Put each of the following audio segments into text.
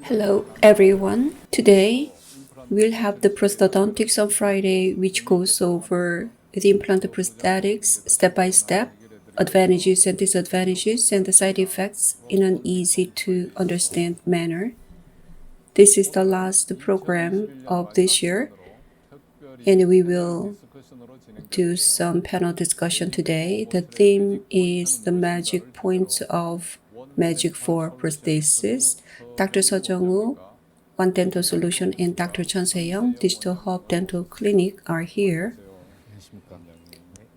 Hello everyone. Today we'll have the prosthodontics on Friday, which goes over the implant prosthetics step by step, advantages and disadvantages, and the side effects in an easy to understand manner. This is the last program of this year, and we will do some panel discussion today. The theme is the magic points of Magic 4 prosthesis. Dr. Jung-Woo, One Dental Solution, and Dr. Chun Sei-Young, Digital Hub Dental Clinic are here.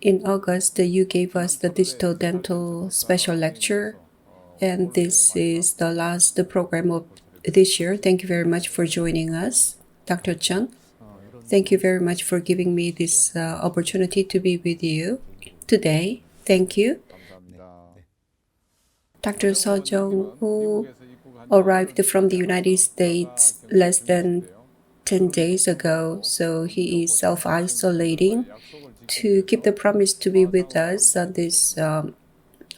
In August, you gave us the digital dental special lecture, and this is the last program of this year. Thank you very much for joining us. Dr. Chun, thank you very much for giving me this opportunity to be with you today. Thank you. Dr. Sei-Young, who arrived from the United States less than 10 days ago, so he is self-isolating to keep the promise to be with us on this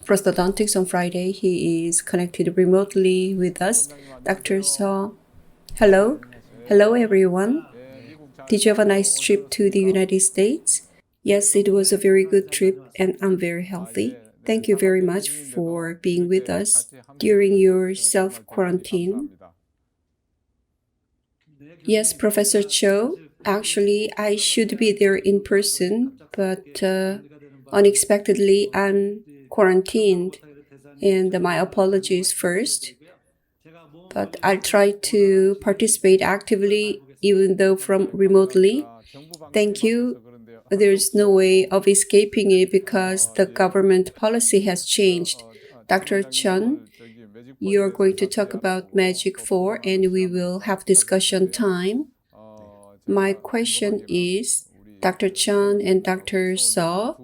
prosthodontics on Friday. He is connected remotely with us. Dr. Seo, hello. Hello, everyone. Did you have a nice trip to the United States? Yes, it was a very good trip, and I'm very healthy. Thank you very much for being with us during your self-quarantine. Yes, Professor Cho. Actually, I should be there in person, but unexpectedly I'm quarantined, and my apologies first. But I'll try to participate actively, even though from remotely. Thank you. There's no way of escaping it because the government policy has changed. Dr. Chun, you're going to talk about Magic 4 and we will have discussion time. My question is, Dr. Chun and Dr. Seo,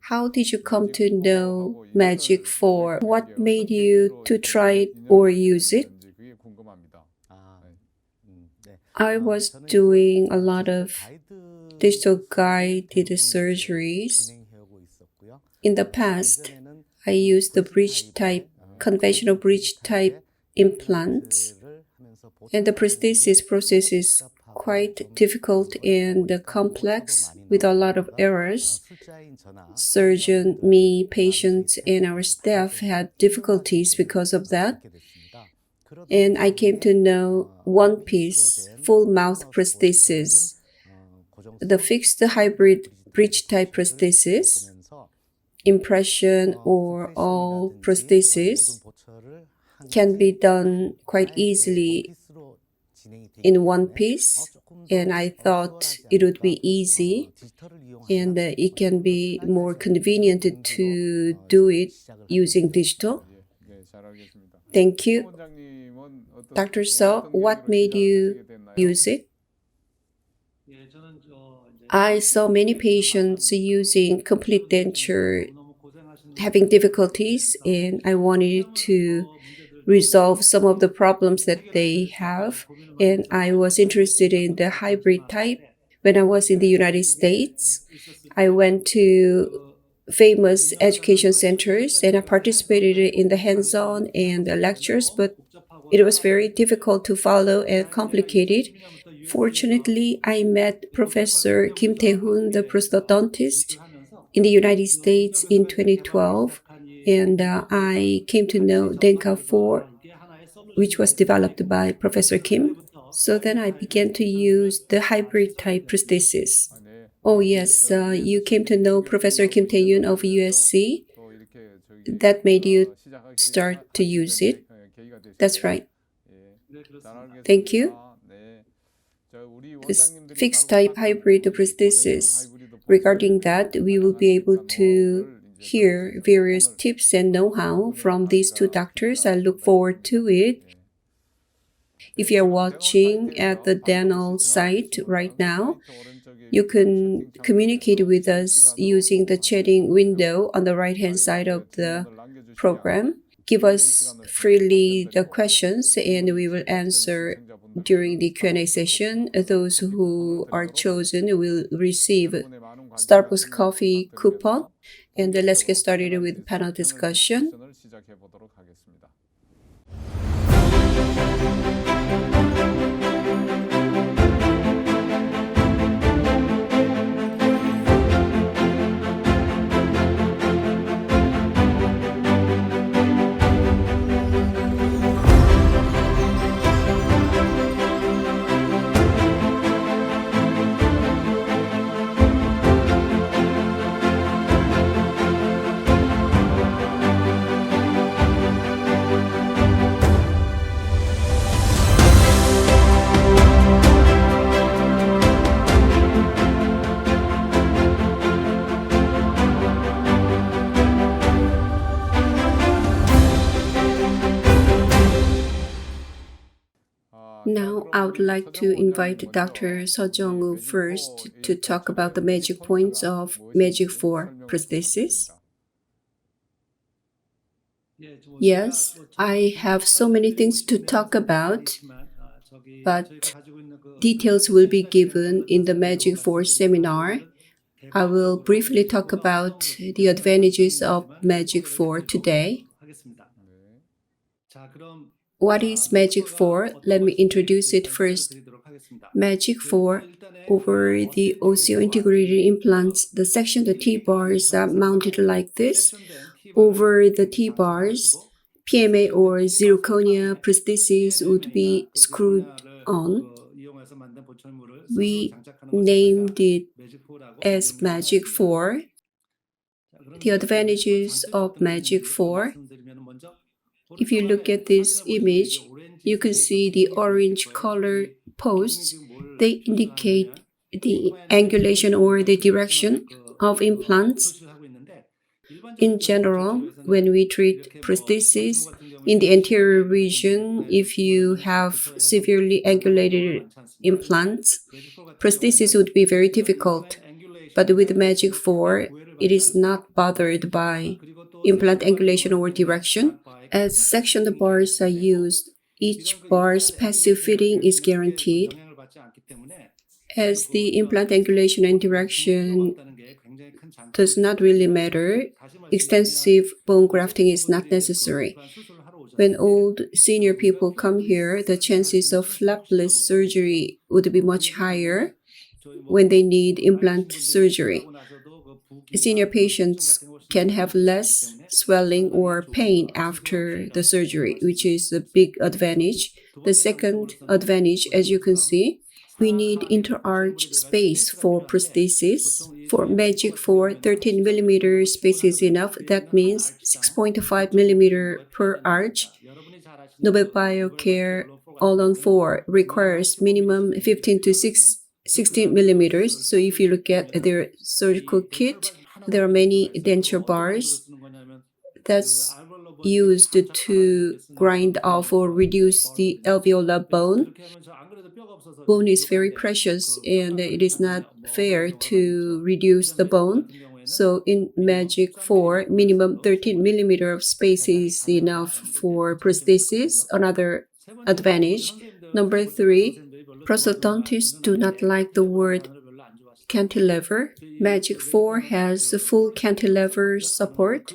how did you come to know Magic 4? What made you to try it or use it? I was doing a lot of digital guided surgeries. In the past, I used the bridge type, conventional bridge type implants, and the prosthesis process is quite difficult and complex with a lot of errors. Surgeon, me, patients, and our staff had difficulties because of that. And I came to know one-piece, full mouth prosthesis, the fixed hybrid bridge type prosthesis, impression or all prosthesis can be done quite easily in one piece, and I thought it would be easy and it can be more convenient to do it using digital. Thank you. Dr. Seo, what made you use it? I saw many patients using complete denture having difficulties, and I wanted to resolve some of the problems that they have, and I was interested in the hybrid type. When I was in the United States, I went to famous education centers and I participated in the hands-on and the lectures, but it was very difficult to follow and complicated. Fortunately, I met Professor Kim Tae-hoon, the prosthodontist, in the United States in 2012, and I came to know Denka 4, which was developed by Professor Kim. So then I began to use the hybrid type prosthesis. Oh yes, you came to know Professor Kim Tae-hoon of USC. That made you start to use it. That's right. Thank you. This fixed type hybrid prosthesis. Regarding that, we will be able to hear various tips and know-how from these two doctors. I look forward to it. If you're watching at the dental site right now, you can communicate with us using the chatting window on the right-hand side of the program. Give us freely the questions and we will answer during the Q&A session. Those who are chosen will receive Starbucks coffee coupon. And let's get started with the panel discussion. I would like to invite Dr. Jung-Woo first to talk about the magic points of Magic 4 prosthesis. Yes, I have so many things to talk about, but details will be given in the Magic 4 seminar. I will briefly talk about the advantages of Magic 4 today. What is Magic 4? Let me introduce it first. Magic 4, over the osseointegrated implants, the section the T-bars are mounted like this. Over the T-bars, PMA or zirconia prosthesis would be screwed on. We named it as Magic 4. The advantages of Magic 4. If you look at this image, you can see the orange color posts. They indicate the angulation or the direction of implants. In general, when we treat prosthesis in the anterior region, if you have severely angulated implants, prosthesis would be very difficult. But with Magic 4, it is not bothered by implant angulation or direction. As section bars are used, each bar's passive fitting is guaranteed. As the implant angulation and direction does not really matter, extensive bone grafting is not necessary. When old senior people come here, the chances of flapless surgery would be much higher when they need implant surgery. Senior patients can have less swelling or pain after the surgery, which is a big advantage. The second advantage, as you can see, we need interarch space for prosthesis. For Magic 4, 13 mm space is enough. That means 6.5 mm per arch. Nobel Biocare All-on 4 requires minimum 15 to 16 millimeters. So if you look at their surgical kit, there are many denture bars that's used to grind off or reduce the alveolar bone. Bone is very precious and it is not fair to reduce the bone. So in Magic 4, minimum 13 millimeter of space is enough for prosthesis. Another advantage. Number 3, prosthodontists do not like the word cantilever. Magic 4 has full cantilever support.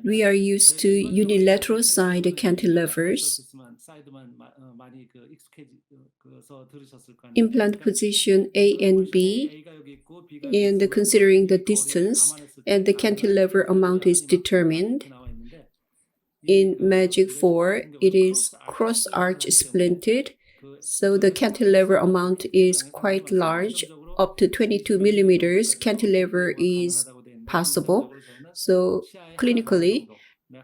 We are used to unilateral side cantilevers. Implant position A and B, and considering the distance and the cantilever amount is determined. In Magic 4, it is cross-arch splinted, so the cantilever amount is quite large. Up to 22 millimeters cantilever is possible. So clinically,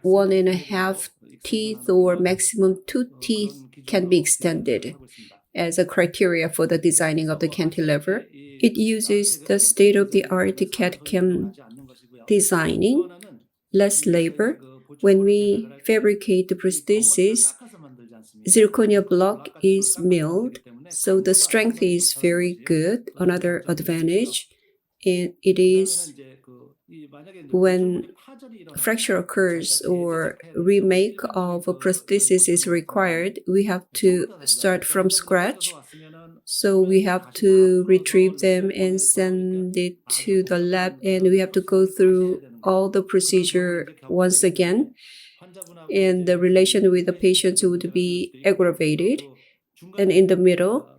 1.5 teeth or maximum 2 teeth can be extended as a criteria for the designing of the cantilever. It uses the state-of-the-art CAD/CAM designing, less labor. When we fabricate the prosthesis, zirconia block is milled, so the strength is very good. Another advantage, and it is when fracture occurs or remake of a prosthesis is required, we have to start from scratch. So we have to retrieve them and send it to the lab, and we have to go through all the procedure once again. And the relation with the patient would be aggravated. And in the middle,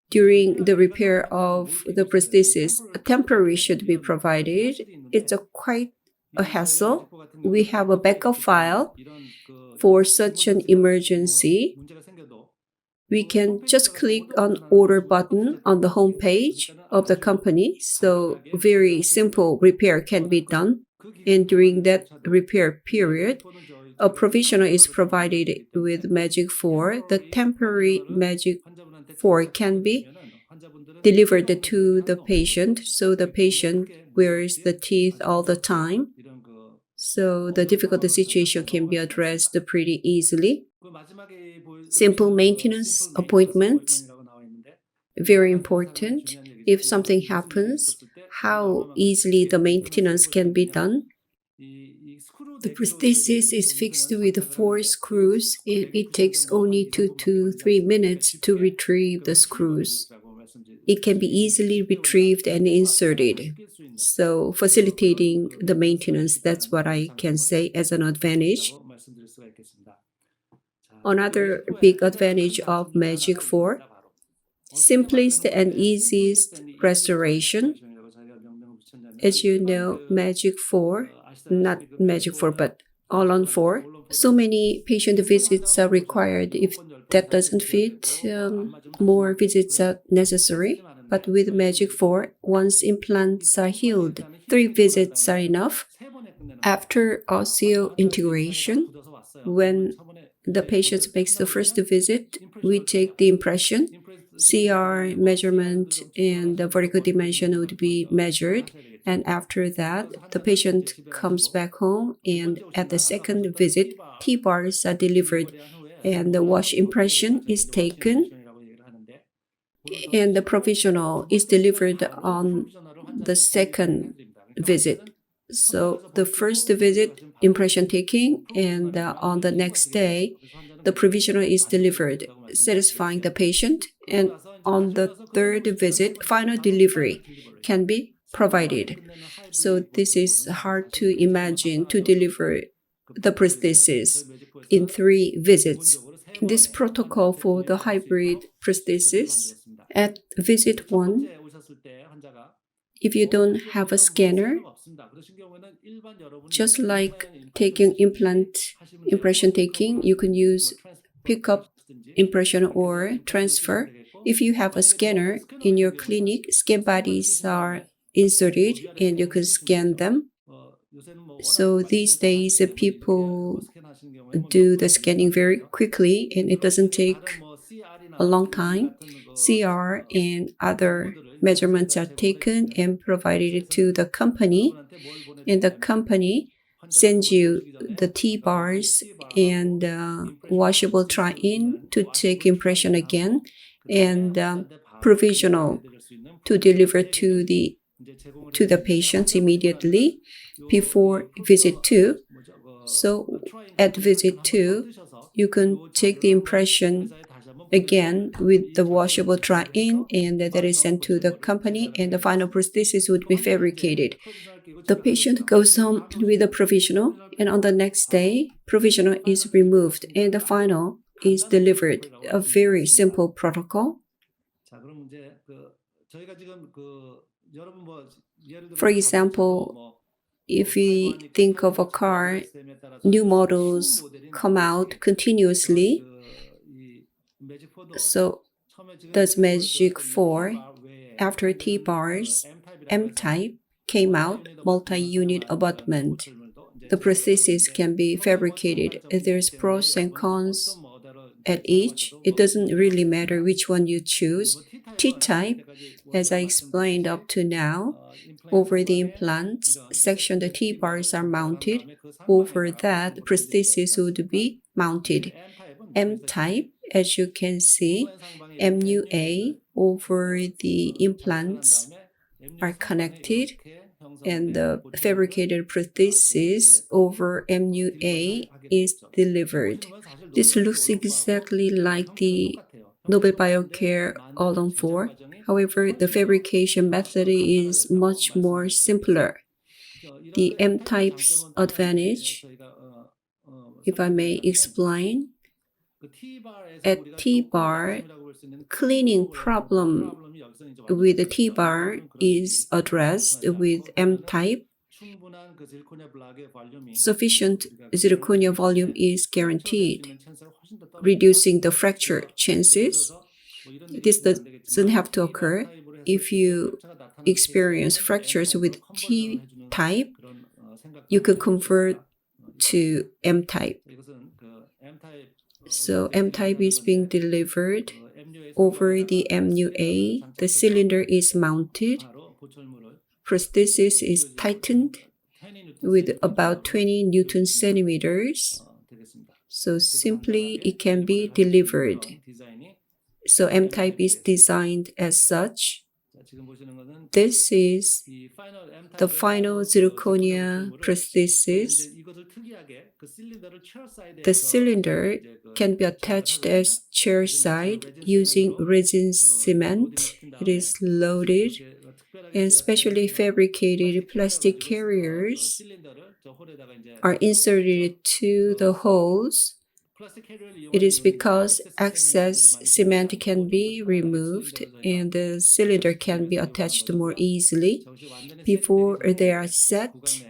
during the repair of the prosthesis, a temporary should be provided. It's quite a hassle. We have a backup file for such an emergency. We can just click on order button on the home page of the company. So very simple repair can be done. And during that repair period, a provisional is provided with Magic 4. The temporary Magic 4 can be delivered to the patient, so the patient wears the teeth all the time. So the difficult situation can be addressed pretty easily. Simple maintenance appointments, very important. If something happens, how easily the maintenance can be done. The prosthesis is fixed with 4 screws. It takes only 2 to 3 minutes to retrieve the screws. It can be easily retrieved and inserted. So facilitating the maintenance, that's what I can say as an advantage. Another big advantage of Magic 4, simplest and easiest restoration. As you know, Magic 4, not Magic 4, but All on 4, so many patient visits are required. If that doesn't fit, more visits are necessary. But with Magic 4, once implants are healed, 3 visits are enough. After osseointegration, when the patient makes the first visit, we take the impression, CR measurement, and the vertical dimension would be measured. And after that, the patient comes back home, and at the second visit, T-bars are delivered, and the wash impression is taken, and the provisional is delivered on the second visit. So the first visit, impression taking, and on the next day, the provisional is delivered, satisfying the patient, and on the third visit, final delivery can be provided. So this is hard to imagine to deliver the prosthesis in 3 visits. In this protocol for the hybrid prosthesis, at visit 1, if you don't have a scanner, just like taking implant impression taking, you can use pickup impression or transfer. If you have a scanner in your clinic, scan bodies are inserted and you can scan them. So these days, people do the scanning very quickly and it doesn't take a long time. CR and other measurements are taken and provided to the company, and the company sends you the T-bars and washable try-in to take impression again, and provisional to deliver to the patients immediately before visit 2. So at visit 2, you can take the impression again with the washable try-in, and that is sent to the company, and the final prosthesis would be fabricated. The patient goes home with a provisional, and on the next day, provisional is removed and the final is delivered. A very simple protocol. For example, if we think of a car, new models come out continuously. So does Magic 4, after T-bars, M-type came out, multi-unit abutment. The prosthesis can be fabricated. There's pros and cons at each. It doesn't really matter which one you choose. T-type, as I explained up to now, over the implants section, the T-bars are mounted. Over that, prosthesis would be mounted. M-type, as you can see, MUA over the implants are connected, and the fabricated prosthesis over MUA is delivered. This looks exactly like the Nobel Biocare All-on-4. However, the fabrication method is much more simpler. The M-type's advantage, if I may explain, at T-bar, cleaning problem with the T-bar is addressed with M-type. Sufficient zirconia volume is guaranteed, reducing the fracture chances. This doesn't have to occur. If you experience fractures with T-type, you can convert to M-type. So M-type is being delivered over the MUA. The cylinder is mounted. Prosthesis is tightened with about 20 Newton centimeters. So simply it can be delivered. So M-type is designed as such. This is the final zirconia prosthesis. The cylinder can be attached as chair side using resin cement. It is loaded and specially fabricated plastic carriers are inserted to the holes. It is because excess cement can be removed and the cylinder can be attached more easily. Before they are set,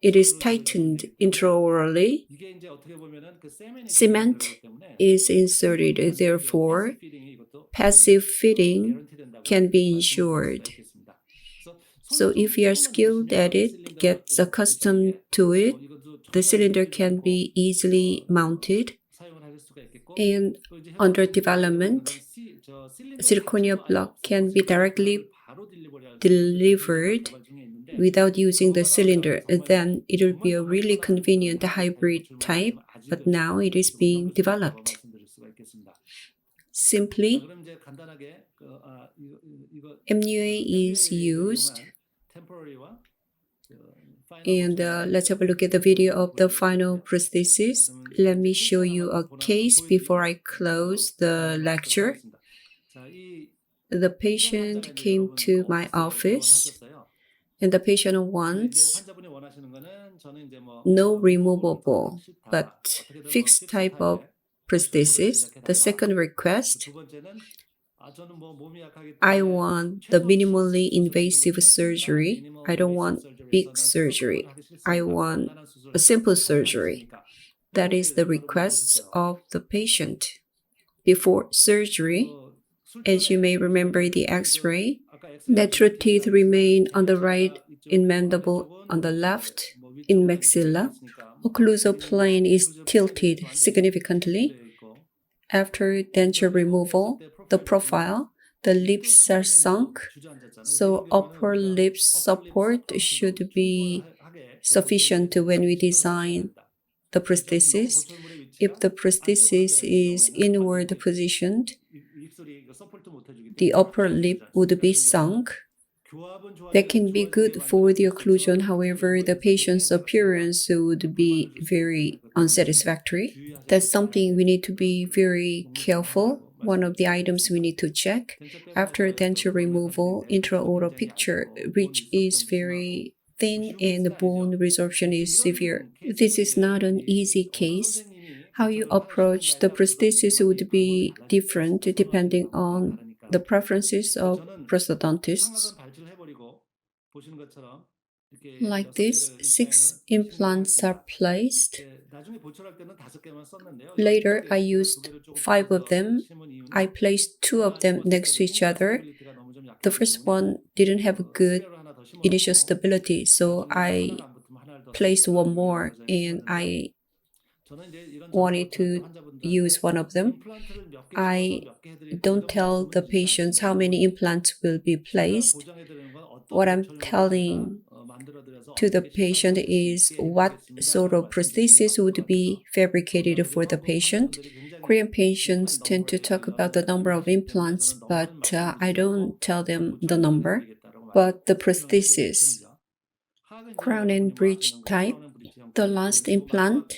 it is tightened intraorally. Cement is inserted, therefore, passive fitting can be ensured. So if you are skilled at it, gets accustomed to it, the cylinder can be easily mounted. And under development, zirconia block can be directly delivered without using the cylinder. Then it will be a really convenient hybrid type, but now it is being developed. Simply, MUA is used. And let's have a look at the video of the final prosthesis. Let me show you a case before I close the lecture. The patient came to my office and the patient wants no removable but fixed type of prosthesis. The second request, I want the minimally invasive surgery. I don't want big surgery. I want a simple surgery. That is the requests of the patient. Before surgery, as you may remember the X-ray, natural teeth remain on the right in mandible, on the left in maxilla. Occlusal plane is tilted significantly. After denture removal, the profile, the lips are sunk, so upper lip support should be sufficient when we design the prosthesis. If the prosthesis is inward positioned, the upper lip would be sunk. That can be good for the occlusion, however, the patient's appearance would be very unsatisfactory. That's something we need to be very careful. One of the items we need to check. After denture removal, intraoral picture, which is very thin and the bone resorption is severe. This is not an easy case. How you approach the prosthesis would be different depending on the preferences of prosthodontists. Like this, 6 implants are placed. Later, I used 5 of them. I placed 2 of them next to each other. The first one didn't have a good initial stability, so I placed one more and I wanted to use one of them. I don't tell the patients how many implants will be placed. What I'm telling to the patient is what sort of prosthesis would be fabricated for the patient. Korean patients tend to talk about the number of implants, but I don't tell them the number. But the prosthesis, crown and bridge type, the last implant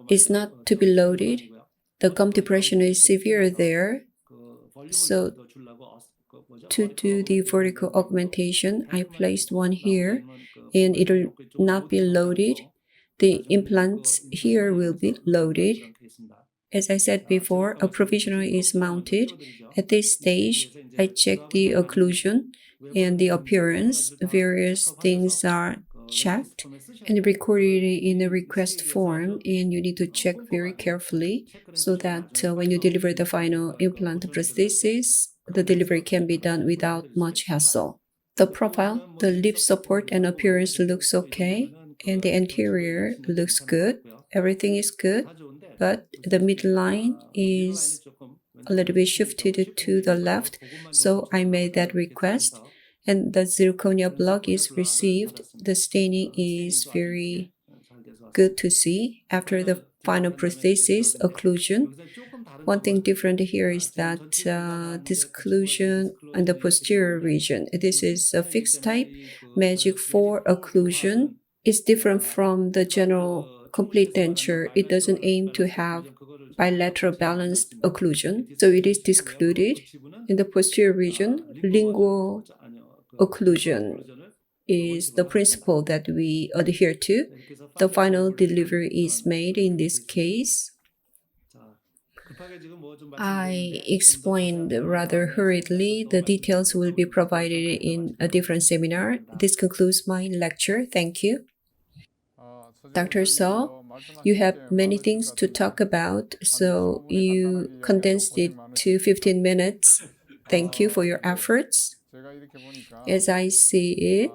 is not to be loaded. The gum depression is severe there. So to do the vertical augmentation, I placed one here and it will not be loaded. The implants here will be loaded. As I said before, a provisional is mounted. At this stage, I check the occlusion and the appearance. Various things are checked and recorded in a request form, and you need to check very carefully so that when you deliver the final implant prosthesis, the delivery can be done without much hassle. The profile, the lip support and appearance looks okay, and the anterior looks good. Everything is good, but the midline is a little bit shifted to the left, so I made that request. And the zirconia block is received. The staining is very good to see. After the final prosthesis occlusion, one thing different here is that this occlusion in the posterior region, this is a fixed type magic 4 occlusion. Is different from the general complete denture. It doesn't aim to have bilateral balanced occlusion, so it is discluded. In the posterior region, lingual occlusion is the principle that we adhere to. The final delivery is made in this case. I explained rather hurriedly. The details will be provided in a different seminar. This concludes my lecture. Thank you. Dr. So, you have many things to talk about, so you condensed it to 15 minutes. Thank you for your efforts. As I see it,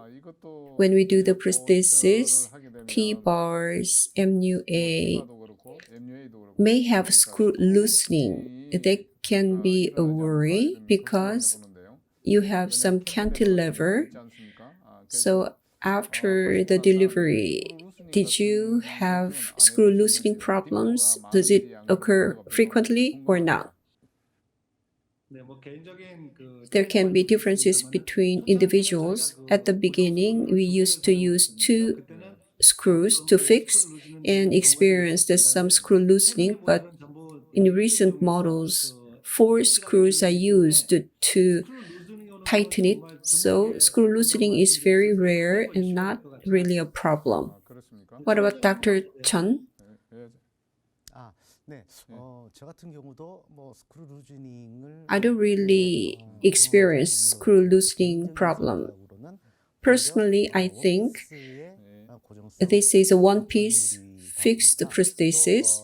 when we do the prosthesis, T-bars, MUA may have screw loosening. That can be a worry because you have some cantilever. So after the delivery, did you have screw loosening problems? Does it occur frequently or not? There can be differences between individuals. At the beginning, we used to use 2 screws to fix and experienced some screw loosening, but in recent models, 4 screws are used to tighten it. So screw loosening is very rare and not really a problem. What about Dr. Chun? I don't really experience screw loosening problem. Personally, I think this is a one-piece fixed prosthesis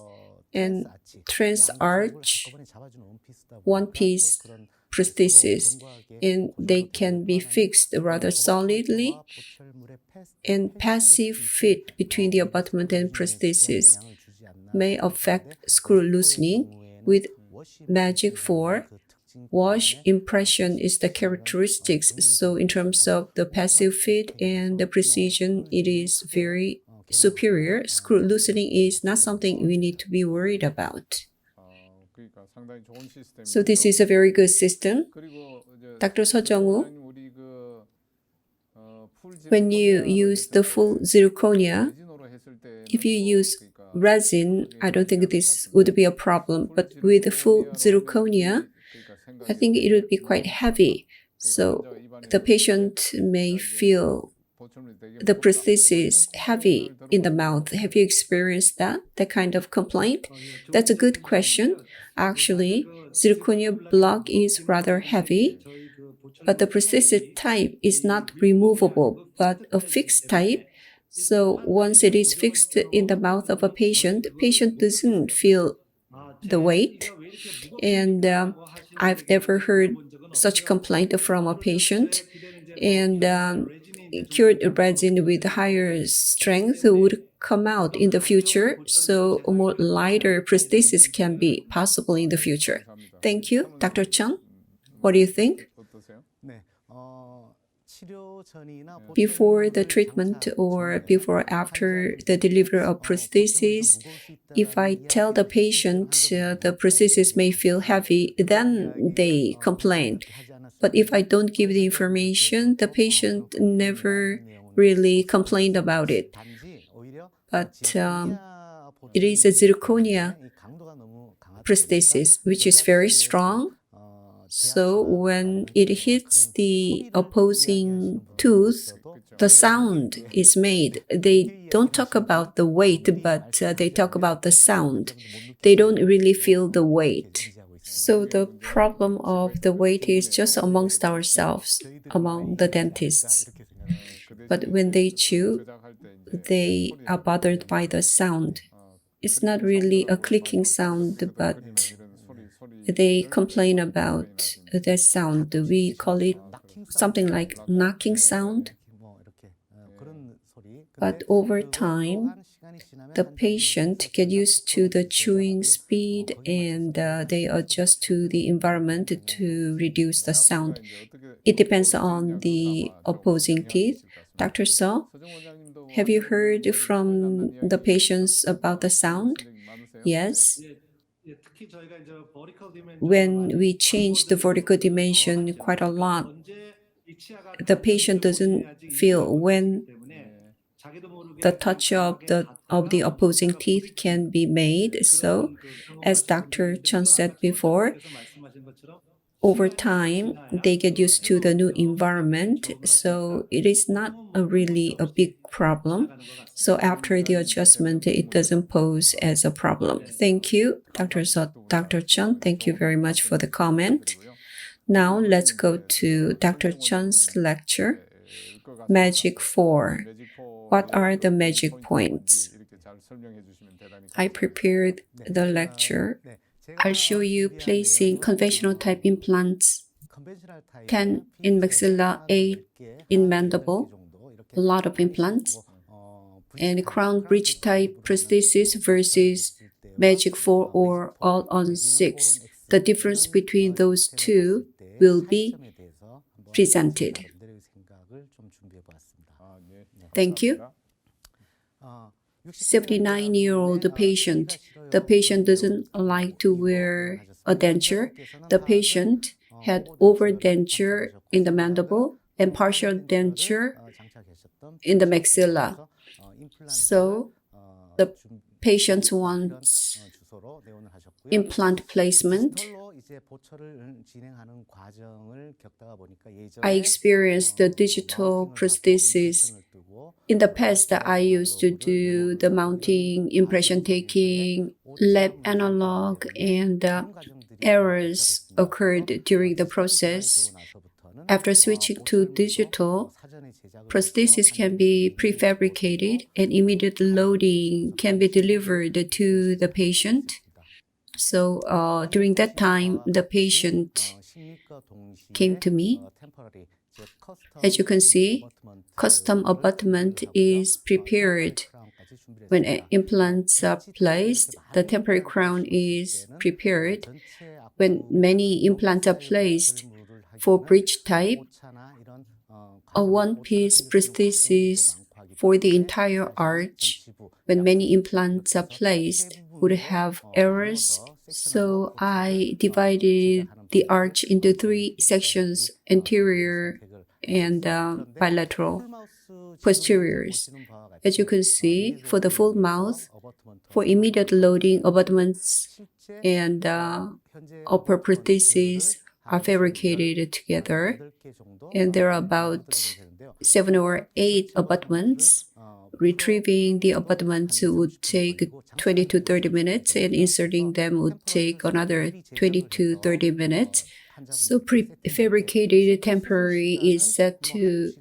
and trans-arch one-piece prosthesis, and they can be fixed rather solidly, and passive fit between the abutment and prosthesis may affect screw loosening. With Magic 4, wash impression is the characteristics, so in terms of the passive fit and the precision, it is very superior. Screw loosening is not something we need to be worried about. So this is a very good system. Dr. Jung-Woo, when you use the full zirconia, if you use resin, I don't think this would be a problem, but with the full zirconia, I think it would be quite heavy. So the patient may feel the prosthesis heavy in the mouth. Have you experienced that kind of complaint? That's a good question. Actually, zirconia block is rather heavy, but the prosthesis type is not removable, but a fixed type. So once it is fixed in the mouth of a patient doesn't feel the weight. And I've never heard such complaint from a patient. And cured resin with higher strength would come out in the future, so a more lighter prosthesis can be possible in the future. Thank you. Dr. Chun, what do you think? Before the treatment or before after the delivery of prosthesis, if I tell the patient the prosthesis may feel heavy, then they complain. But if I don't give the information, the patient never really complained about it. But it is a zirconia prosthesis, which is very strong. So when it hits the opposing tooth, the sound is made. They don't talk about the weight, but they talk about the sound. They don't really feel the weight. So the problem of the weight is just amongst ourselves, among the dentists. But when they chew, they are bothered by the sound. It's not really a clicking sound, but they complain about that sound. We call it something like knocking sound. But over time, the patient get used to the chewing speed and they adjust to the environment to reduce the sound. It depends on the opposing teeth. Dr. So, Have you heard from the patients about the sound? Yes. When we change the vertical dimension quite a lot, the patient doesn't feel when the touch of the opposing teeth can be made. So, as Dr. Chun said before, over time they get used to the new environment, so it is not really a big problem. So after the adjustment, it doesn't pose as a problem. Thank you, Dr. Chun. Thank you very much for the comment. Now let's go to Dr. Chun's lecture. Magic 4. What are the magic points? I prepared the lecture. I'll show you placing conventional type implants, 10 in maxilla, 8 in mandible, a lot of implants, and crown bridge type prosthesis versus magic 4 or all on 6. The difference between those two will be presented. Thank you. 79-year-old patient. The patient doesn't like to wear a denture. The patient had overdenture in the mandible and partial denture in the maxilla. So the patient wants implant placement. I experienced the digital prosthesis. In the past, I used to do the mounting, impression taking, lab analog, and errors occurred during the process. After switching to digital, prosthesis can be prefabricated and immediate loading can be delivered to the patient. So during that time, the patient came to me. As you can see, custom abutment is prepared. When implants are placed, the temporary crown is prepared. When many implants are placed for bridge type, a one-piece prosthesis for the entire arch, when many implants are placed, would have errors. So I divided the arch into 3 sections, anterior and bilateral posteriors. As you can see, for the full mouth, for immediate loading, abutments and upper prosthesis are fabricated together, and there are about 7 or 8 abutments. Retrieving the abutments would take 20 to 30 minutes, and inserting them would take another 20 to 30 minutes. So prefabricated temporary is set to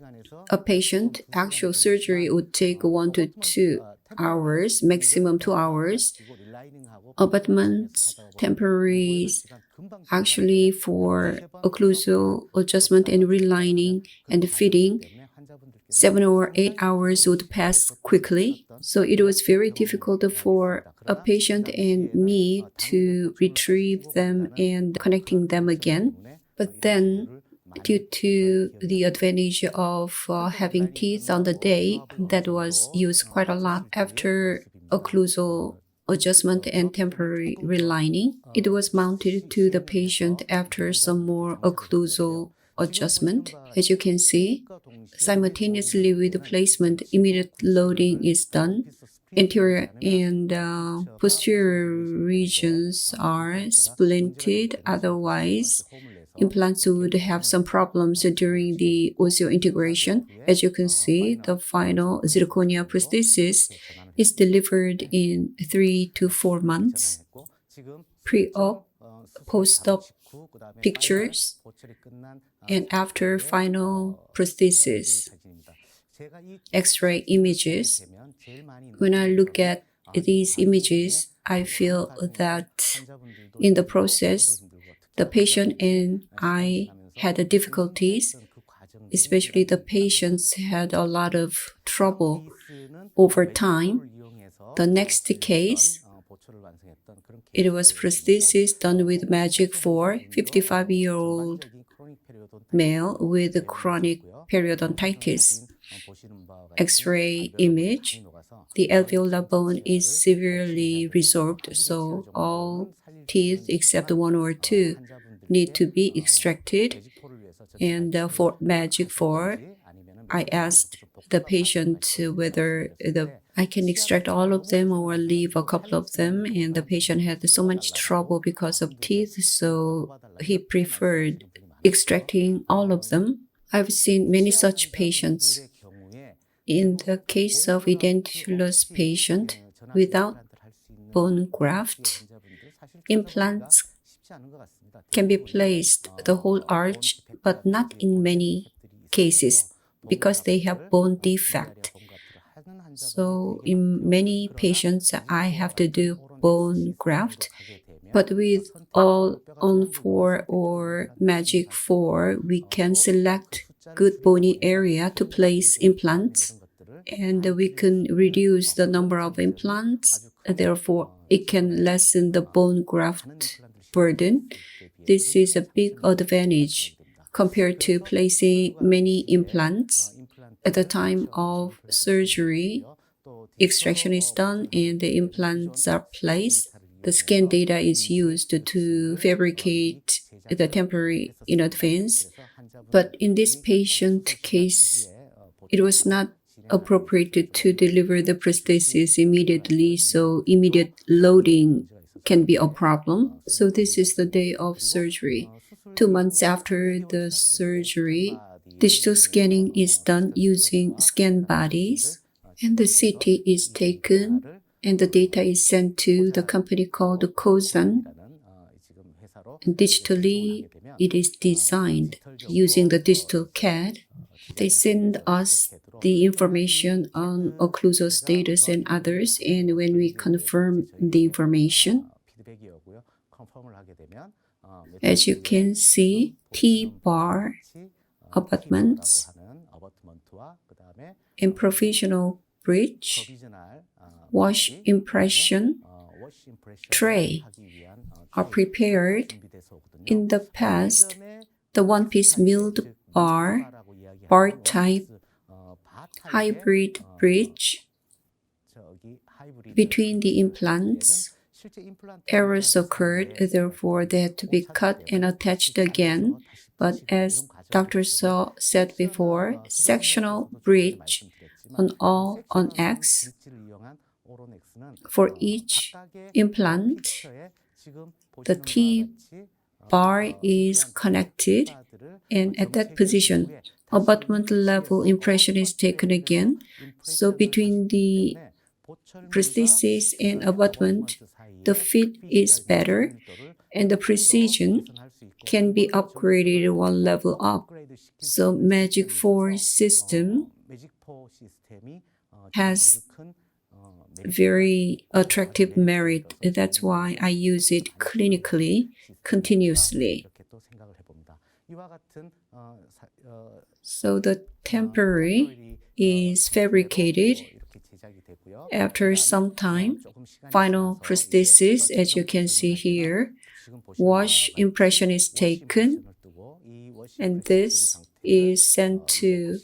a patient. Actual surgery would take 1 to 2 hours, maximum 2 hours. Abutments, temporaries, actually for occlusal adjustment and relining and fitting, 7 or 8 hours would pass quickly. So it was very difficult for a patient and me to retrieve them and connecting them again. But then, due to the advantage of having teeth on the day, that was used quite a lot. After occlusal adjustment and temporary relining, it was mounted to the patient after some more occlusal adjustment. As you can see, simultaneously with the placement, immediate loading is done. Anterior and posterior regions are splinted. Otherwise, implants would have some problems during the osseointegration. As you can see, the final zirconia prosthesis is delivered in 3 to 4 months. Pre-op, post-op pictures, and after final prosthesis, X-ray images. When I look at these images, I feel that in the process, the patient and I had difficulties, especially the patients had a lot of trouble over time. The next case, it was prosthesis done with Magic 4, 55-year-old male with chronic periodontitis. X-ray image, the alveolar bone is severely resorbed, so all teeth except one or two need to be extracted. And for Magic 4, I asked the patient whether I can extract all of them or leave a couple of them, and the patient had so much trouble because of teeth, so he preferred extracting all of them. I've seen many such patients. In the case of edentulous patient without bone graft, implants can be placed the whole arch, but not in many cases because they have bone defect. So in many patients, I have to do bone graft, but with all on 4 or Magic 4, we can select good bony area to place implants, and we can reduce the number of implants. Therefore, it can lessen the bone graft burden. This is a big advantage compared to placing many implants. At the time of surgery, extraction is done and the implants are placed. The scan data is used to fabricate the temporary in advance. But in this patient case, it was not appropriate to deliver the prosthesis immediately, so immediate loading can be a problem. So this is the day of surgery. 2 months after the surgery, digital scanning is done using scan bodies, and the CT is taken, and the data is sent to the company called Kozan. Digitally, it is designed using the digital CAD. They send us the information on occlusal status and others, and when we confirm the information, as you can see, T-bar abutments and provisional bridge, wash impression tray are prepared. In the past, the one-piece milled bar type hybrid bridge between the implants, errors occurred, therefore they had to be cut and attached again. But as Dr. So said before, sectional bridge on X for each implant. The T-bar is connected, and at that position, abutment level impression is taken again. So between the prosthesis and abutment, the fit is better, and the precision can be upgraded one level up. So Magic 4 system has very attractive merit. That's why I use it clinically, continuously. So the temporary is fabricated. After some time, final prosthesis, as you can see here, wash impression is taken, and this is sent to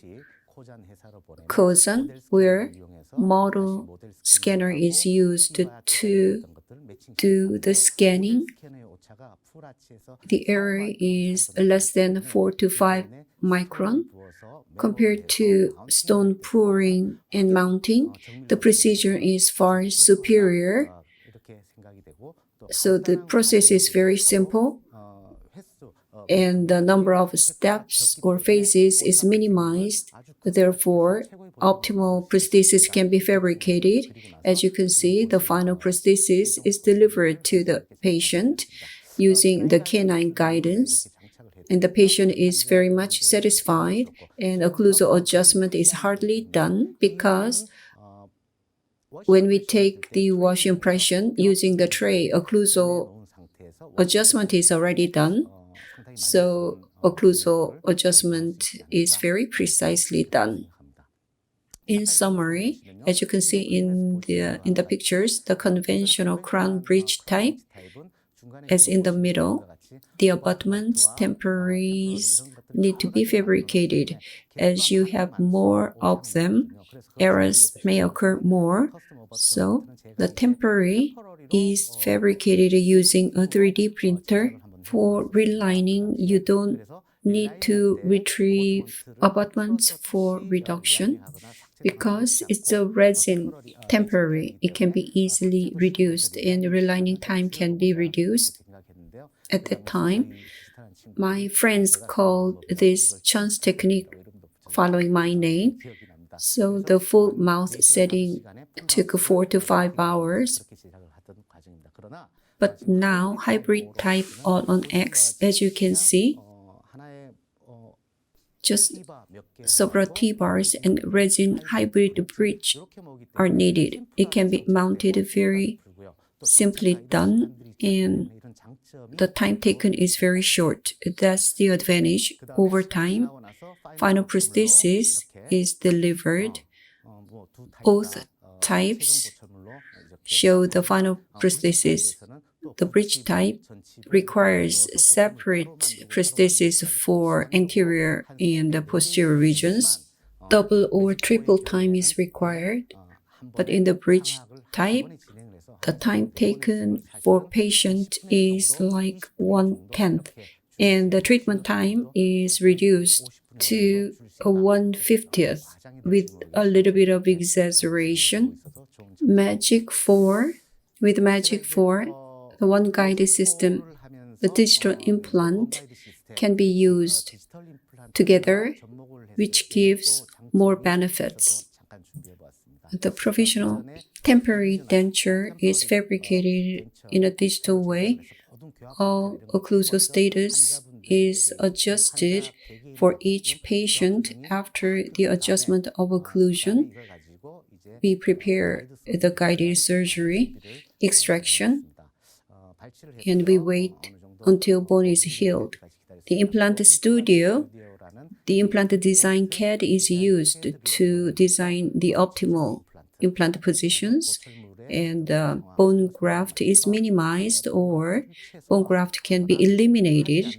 Kozan, where model scanner is used to do the scanning. The error is less than 4 to 5 micron. Compared to stone pouring and mounting, the precision is far superior. So the process is very simple, and the number of steps or phases is minimized. Therefore, optimal prosthesis can be fabricated. As you can see, the final prosthesis is delivered to the patient using the canine guidance, and the patient is very much satisfied, and occlusal adjustment is hardly done because when we take the wash impression using the tray, occlusal adjustment is already done. So occlusal adjustment is very precisely done. In summary, as you can see in the pictures, the conventional crown bridge type as in the middle. The abutments, temporaries need to be fabricated. As you have more of them, errors may occur more. So the temporary is fabricated using a 3D printer. For relining, you don't need to retrieve abutments for reduction. Because it's a resin temporary, it can be easily reduced and relining time can be reduced. At that time, my friends called this Chun's technique following my name. So the full mouth setting took 4 to 5 hours. But now hybrid type all on X, as you can see, just several T-bars and resin hybrid bridge are needed. It can be mounted very simply done, and the time taken is very short. That's the advantage. Over time, final prosthesis is delivered. Both types show the final prosthesis. The bridge type requires separate prosthesis for anterior and posterior regions. Double or triple time is required, but in the bridge type, the time taken for patient is like 1/10, and the treatment time is reduced to a 1/50th with a little bit of exaggeration. With Magic 4, the one guided system, the digital implant can be used together, which gives more benefits. The provisional temporary denture is fabricated in a digital way. All occlusal status is adjusted for each patient after the adjustment of occlusion. We prepare the guided surgery, extraction, and we wait until bone is healed. The implant studio, the implant design CAD is used to design the optimal implant positions, and bone graft is minimized or bone graft can be eliminated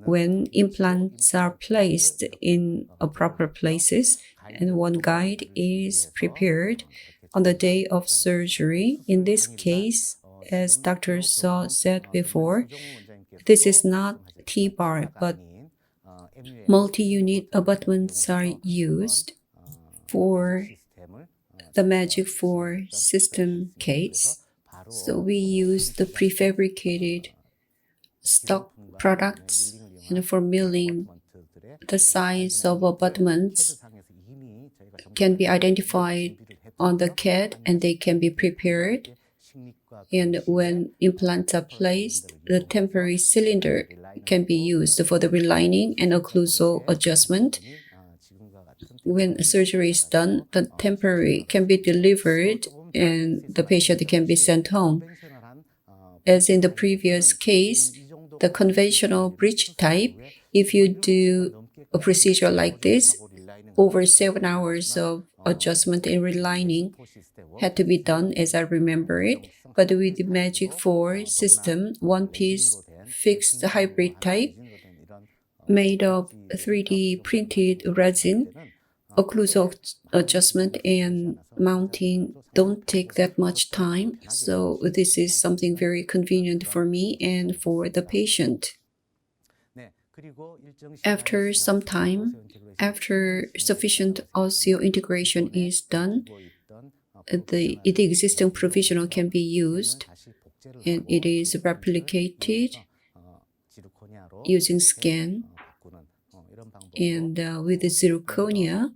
when implants are placed in proper places, and one guide is prepared on the day of surgery. In this case, as Dr. So said before, this is not T-bar, but multi-unit abutments are used for the Magic 4 system case. So we use the prefabricated stock products, and for milling, the size of abutments can be identified on the CAD and they can be prepared. And when implants are placed, the temporary cylinder can be used for the relining and occlusal adjustment. When surgery is done, the temporary can be delivered and the patient can be sent home. As in the previous case, the conventional bridge type, if you do a procedure like this, over 7 hours of adjustment and relining had to be done, as I remember it. But with the Magic 4 system, one-piece fixed hybrid type made of 3D printed resin, occlusal adjustment and mounting don't take that much time. So this is something very convenient for me and for the patient. After some time, after sufficient osseointegration is done, the existing provisional can be used, and it is replicated using scan. And with the zirconia,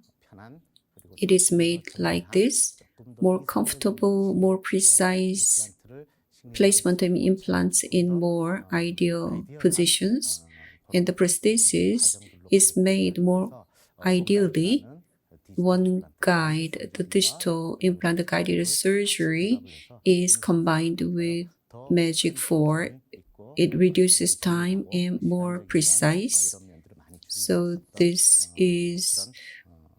it is made like this, more comfortable, more precise placement of implants in more ideal positions. And the prosthesis is made more ideally. One guide, the digital implant guided surgery, is combined with Magic 4. It reduces time and more precise. So this is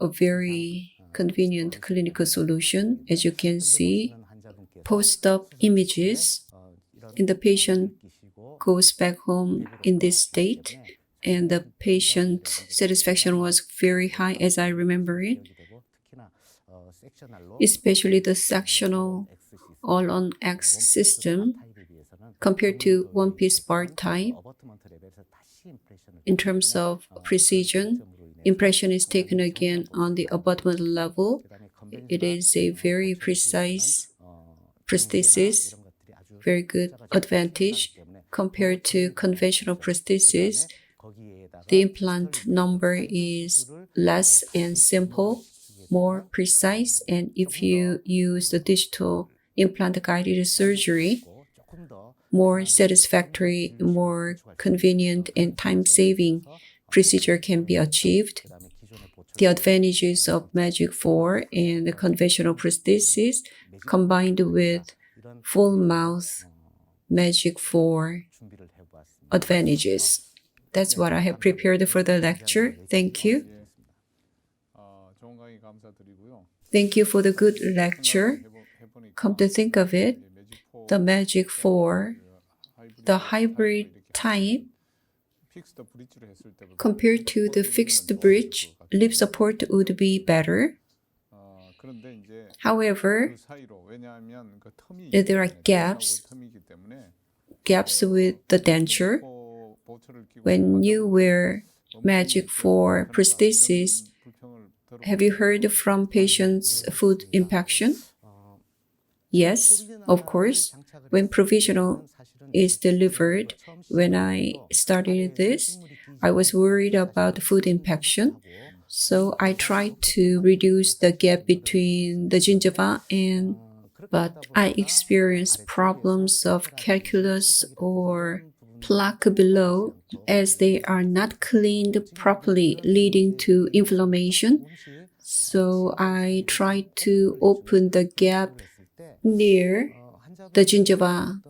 a very convenient clinical solution. As you can see, post-op images and the patient goes back home in this state, and the patient satisfaction was very high as I remember it, especially the sectional all-on X system compared to one-piece bar type. In terms of precision, impression is taken again on the abutment level. It is a very precise prosthesis, very good advantage compared to conventional prosthesis. The implant number is less and simple, more precise, and if you use the digital implant guided surgery, more satisfactory, more convenient, and time-saving procedure can be achieved. The advantages of Magic 4 and the conventional prosthesis combined with full mouth Magic 4 advantages. That's what I have prepared for the lecture. Thank you. Thank you for the good lecture. Come to think of it, the Magic 4, the hybrid type, compared to the fixed bridge, lip support would be better. However, there are gaps with the denture. When you wear Magic 4 prosthesis, have you heard from patients' food impaction? Yes, of course. When provisional is delivered, when I started this, I was worried about food impaction. So I tried to reduce the gap between the gingiva but I experienced problems of calculus or plaque below as they are not cleaned properly, leading to inflammation. So I tried to open the gap near the gingiva.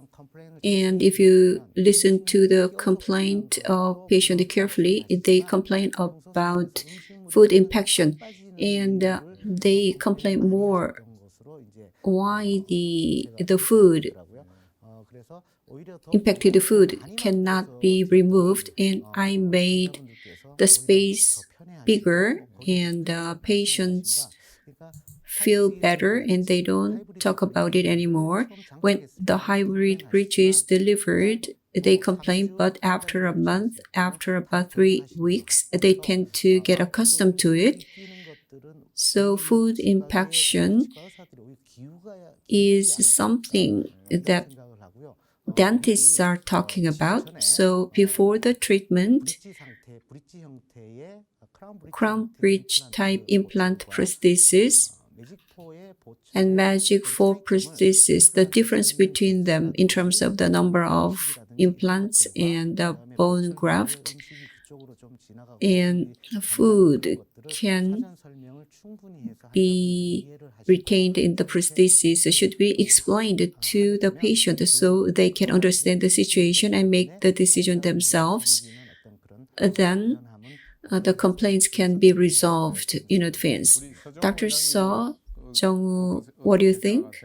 And if you listen to the complaint of patient carefully, they complain about food impaction, and they complain more why the food impacted food cannot be removed, and I made the space bigger, and patients feel better and they don't talk about it anymore. When the hybrid bridge is delivered, they complain, but after a month, after about 3 weeks, they tend to get accustomed to it. So food impaction is something that dentists are talking about. So before the treatment, crown bridge type implant prosthesis and Magic 4 prosthesis, the difference between them in terms of the number of implants and the bone graft and food can be retained in the prosthesis should be explained to the patient so they can understand the situation and make the decision themselves. Then the complaints can be resolved in advance. Dr. Saw, Jung-Woo, what do you think?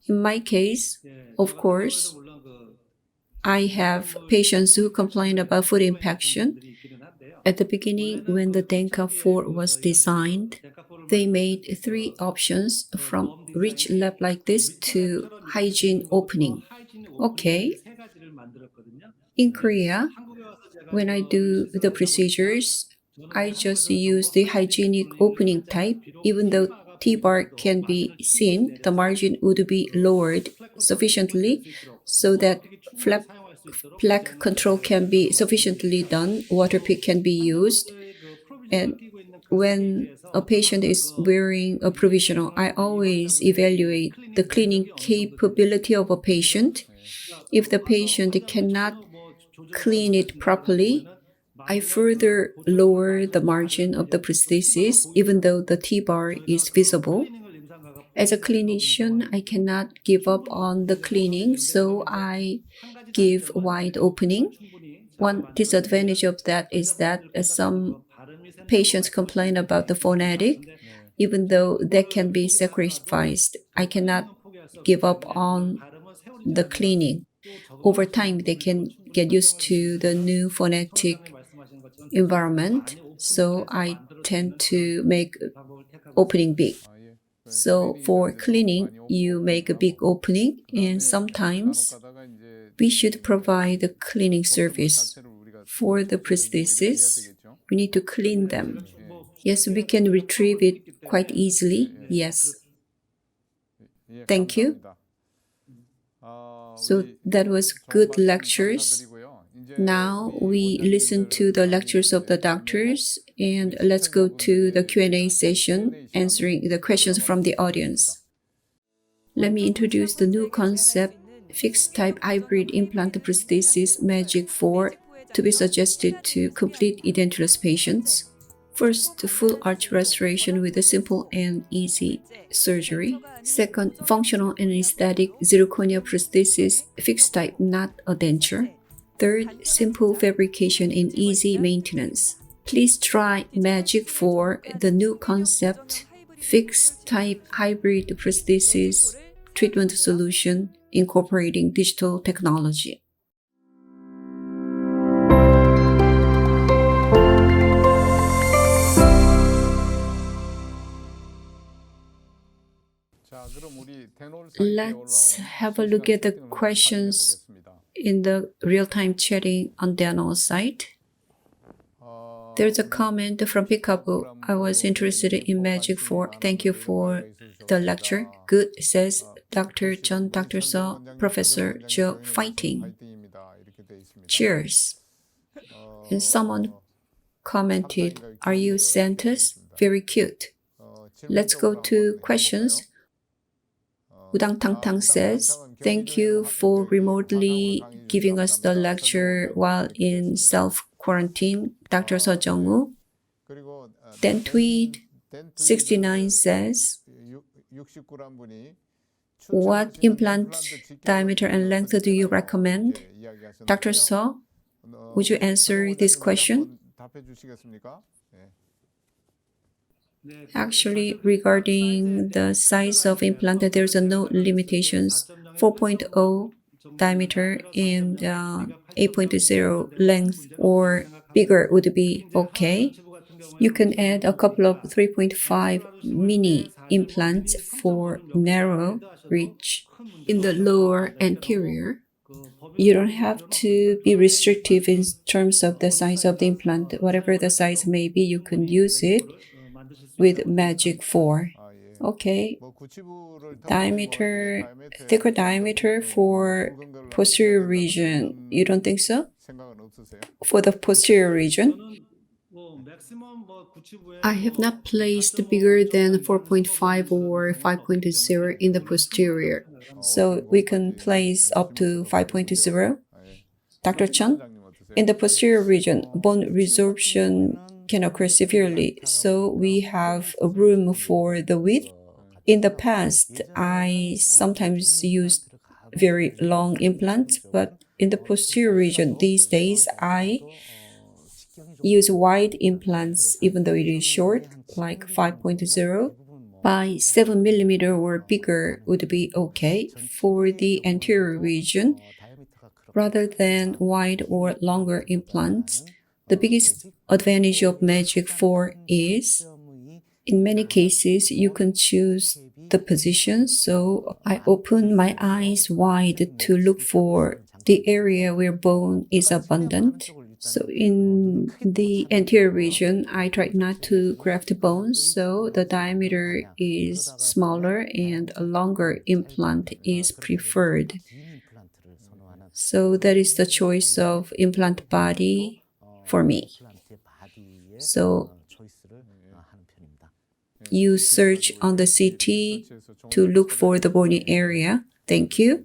In my case, of course, I have patients who complain about food impaction. At the beginning, when the Denka 4 was designed, they made 3 options from rich lap like this to hygiene opening. Okay. In Korea, when I do the procedures, I just use the hygienic opening type. Even though T-bar can be seen, the margin would be lowered sufficiently so that plaque control can be sufficiently done, water pick can be used. And when a patient is wearing a provisional, I always evaluate the cleaning capability of a patient. If the patient cannot clean it properly, I further lower the margin of the prosthesis, even though the T-bar is visible. As a clinician, I cannot give up on the cleaning, so I give wide opening. One disadvantage of that is that some patients complain about the phonetic. Even though that can be sacrificed, I cannot give up on the cleaning. over time they can get used to the new phonetic environment. So I tend to make opening big. So for cleaning, you make a big opening, and sometimes we should provide a cleaning service. For the prosthesis, we need to clean them. Yes, we can retrieve it quite easily. Yes. Thank you. So that was good lectures. Now we listen to the lectures of the doctors, and let's go to the Q&A session, answering the questions from the audience. Let me introduce the new concept, fixed-type hybrid implant prosthesis Magic 4, to be suggested to complete edentulous patients. First, full arch restoration with a simple and easy surgery. Second, functional and aesthetic zirconia prosthesis, fixed type, not a denture. Third, simple fabrication and easy maintenance. Please try Magic 4, the new concept, fixed type hybrid prosthesis treatment solution incorporating digital technology. Let's have a look at the questions in the real-time chatting on Dano's site. There's a comment from Pikabu. I was interested in Magic 4. Thank you for the lecture. Good, says Dr. Chun, Dr. So, Professor Joe, fighting. Cheers. And someone commented, are you Santas? Very cute. Let's go to questions. Udang Tang Tang says, thank you for remotely giving us the lecture while in self-quarantine, Dr. Jung-Woo. Then tweet 69 says, what implant diameter and length do you recommend? Dr. So, would you answer this question? Actually, regarding the size of implant, there's no limitations. 4.0 diameter and 8.0 length or bigger would be okay. You can add a couple of 3.5 mini implants for narrow reach in the lower anterior. You don't have to be restrictive in terms of the size of the implant. Whatever the size may be, you can use it with Magic 4. Okay. Diameter, thicker diameter for posterior region. You don't think so? For the posterior region? I have not placed bigger than 4.5 or 5.0 in the posterior. So we can place up to 5.0. Dr. Chun? In the posterior region, bone resorption can occur severely, so we have a room for the width. In the past, I sometimes used very long implants, but in the posterior region these days, I use wide implants even though it is short, like 5.0. By 7 mm or bigger would be okay for the anterior region. Rather than wide or longer implants, the biggest advantage of Magic 4 is, in many cases, you can choose the position. So I open my eyes wide to look for the area where bone is abundant. So in the anterior region, I tried not to graft bones, so the diameter is smaller and a longer implant is preferred. So that is the choice of implant body for me. So you search on the CT to look for the bony area. Thank you.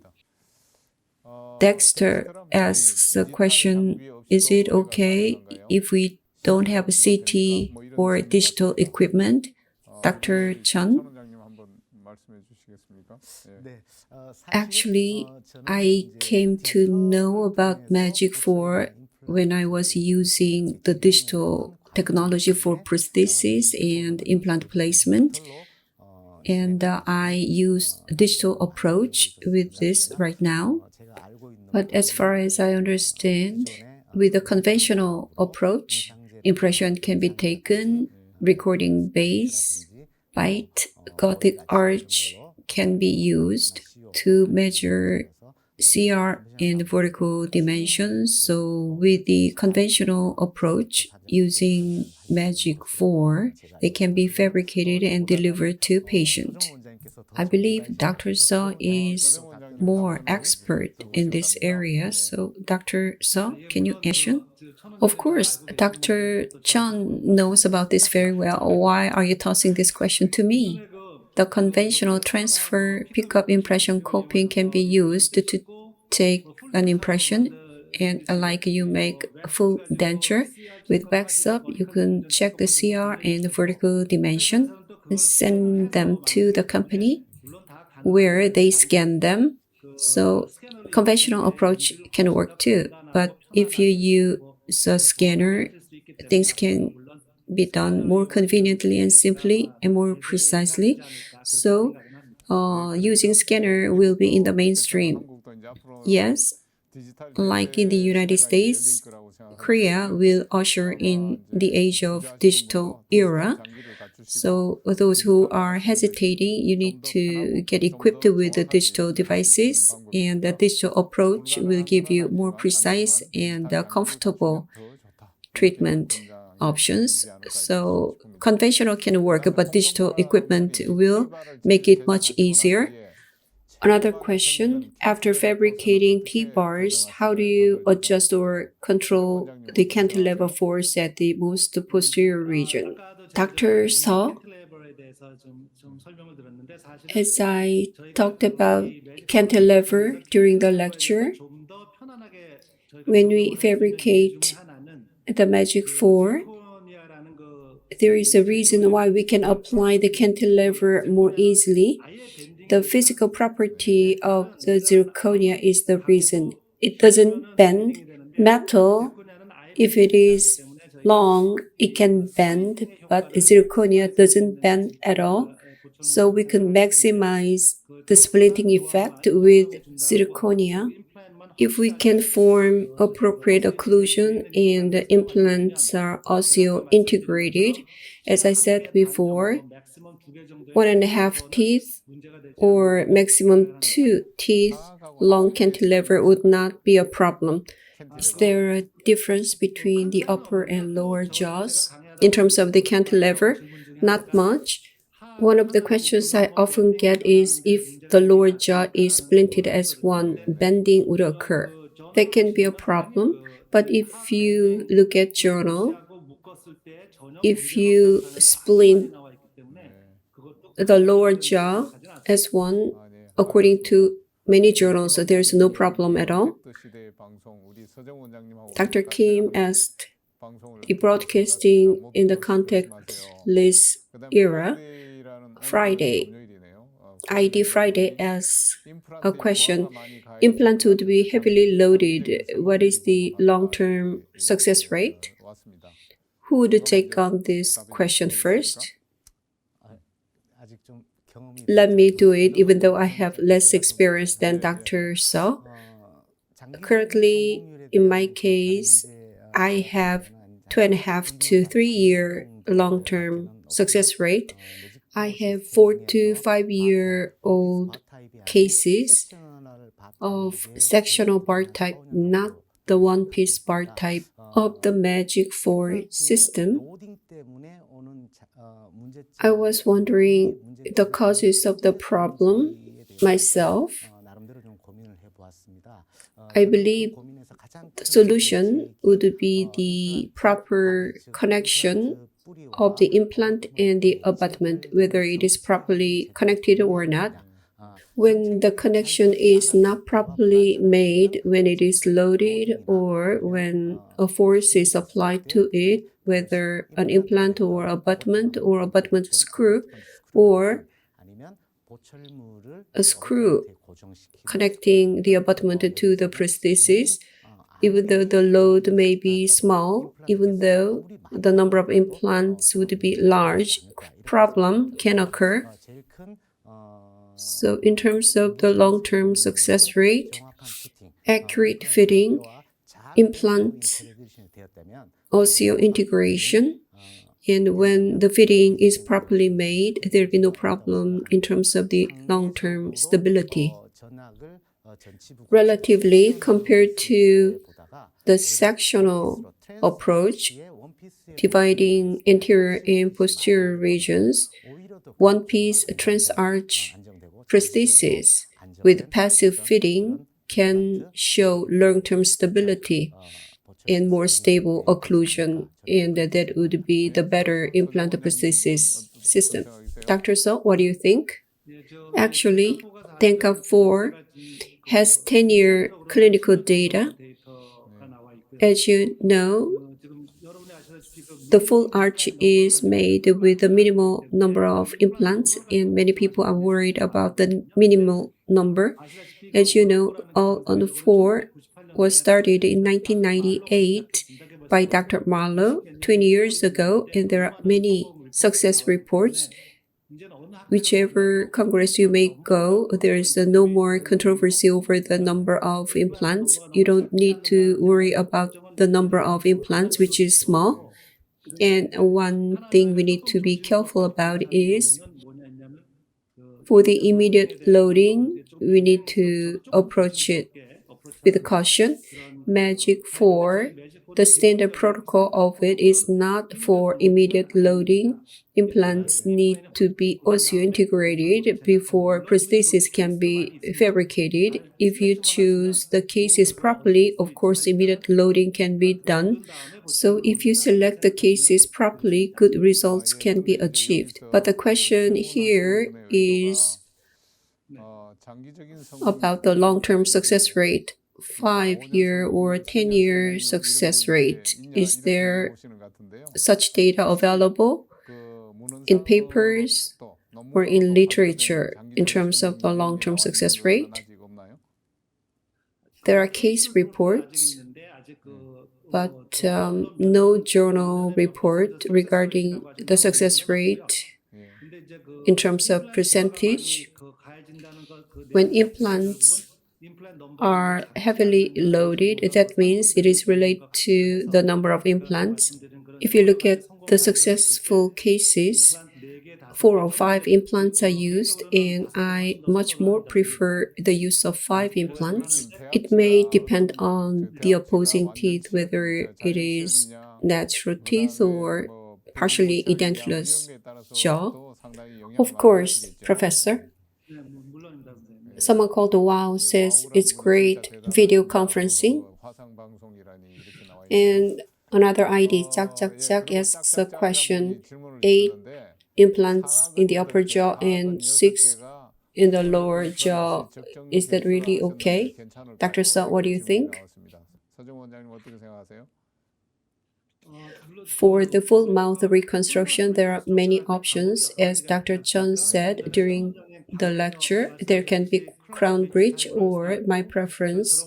Dexter asks a question, is it okay if we don't have a CT or digital equipment? Dr. Chun? Actually, I came to know about Magic 4 when I was using the digital technology for prosthesis and implant placement. And I use a digital approach with this right now. But as far as I understand, with a conventional approach, impression can be taken, recording base, bite, Gothic arch can be used to measure CR and vertical dimensions. So with the conventional approach using Magic 4, they can be fabricated and delivered to patient. I believe Dr. Seo is more expert in this area. So Dr. Seo, can you answer? Of course, Dr. Chun knows about this very well. Why are you tossing this question to me? The conventional transfer pickup impression coping can be used to take an impression, and like you make a full denture with wax up, you can check the CR and the vertical dimension and send them to the company where they scan them. So conventional approach can work too, but if you use a scanner, things can be done more conveniently and simply and more precisely. So using scanner will be in the mainstream. Yes, like in the United States, Korea will usher in the age of digital era. So those who are hesitating, you need to get equipped with the digital devices, and the digital approach will give you more precise and comfortable treatment options. So conventional can work, but digital equipment will make it much easier. Another question, after fabricating T-bars, how do you adjust or control the cantilever force at the most posterior region? Dr. Seo, as I talked about cantilever during the lecture, when we fabricate the Magic 4, there is a reason why we can apply the cantilever more easily. The physical property of the zirconia is the reason. It doesn't bend. Metal, if it is long, it can bend, but zirconia doesn't bend at all. So we can maximize the splitting effect with zirconia. If we can form appropriate occlusion and the implants are also integrated, as I said before, 1.5 teeth or maximum 2 teeth long cantilever would not be a problem. Is there a difference between the upper and lower jaws in terms of the cantilever? Not much. One of the questions I often get is if the lower jaw is splinted as one, bending would occur. That can be a problem, but if you look at journal, if you splint the lower jaw as one, according to many journals, there's no problem at all. Dr. Kim asked, the broadcasting in the contactless era, Friday, ID Friday asks a question. Implant would be heavily loaded. What is the long-term success rate? Who would take on this question first? Let me do it, even though I have less experience than Dr. Seo. Currently, in my case, I have 2.5 to 3 year long-term success rate. I have 4 to 5 year old cases of sectional bar type, not the one-piece bar type of the Magic 4 system. I was wondering the causes of the problem myself. I believe the solution would be the proper connection of the implant and the abutment, whether it is properly connected or not. When the connection is not properly made, when it is loaded or when a force is applied to it, whether an implant or abutment screw or a screw connecting the abutment to the prosthesis, even though the load may be small, even though the number of implants would be large, problem can occur. So in terms of the long-term success rate, accurate fitting, implant osseointegration, and when the fitting is properly made, there will be no problem in terms of the long-term stability. Relatively, compared to the sectional approach, dividing anterior and posterior regions, one-piece transarch prosthesis with passive fitting can show long-term stability and more stable occlusion, and that would be the better implant prosthesis system. Dr. So, what do you think? Actually, TENCA 4 has 10-year clinical data. As you know, the full arch is made with a minimal number of implants, and many people are worried about the minimal number. As you know, all on the 4 was started in 1998 by Dr. Marlowe 20 years ago, and there are many success reports. Whichever congress you may go, there is no more controversy over the number of implants. You don't need to worry about the number of implants, which is small. And one thing we need to be careful about is for the immediate loading, we need to approach it with caution. Magic 4, the standard protocol of it is not for immediate loading. Implants need to be osseointegrated before prosthesis can be fabricated. If you choose the cases properly, of course, immediate loading can be done. So if you select the cases properly, good results can be achieved. But the question here is about the long-term success rate. 5-year or 10-year success rate. Is there such data available in papers or in literature in terms of the long-term success rate? There are case reports, but no journal report regarding the success rate in terms of percentage. When implants are heavily loaded, that means it is related to the number of implants. If you look at the successful cases, 4 or 5 implants are used, and I much more prefer the use of 5 implants. It may depend on the opposing teeth, whether it is natural teeth or partially edentless jaw. Of course, Professor. Someone called Wow says it's great video conferencing. And another ID, Jack asks a question. 8 implants in the upper jaw and 6 in the lower jaw. Is that really okay? Dr. So, what do you think? For the full mouth reconstruction, there are many options. As Dr. Chun said during the lecture, there can be crown bridge, or my preference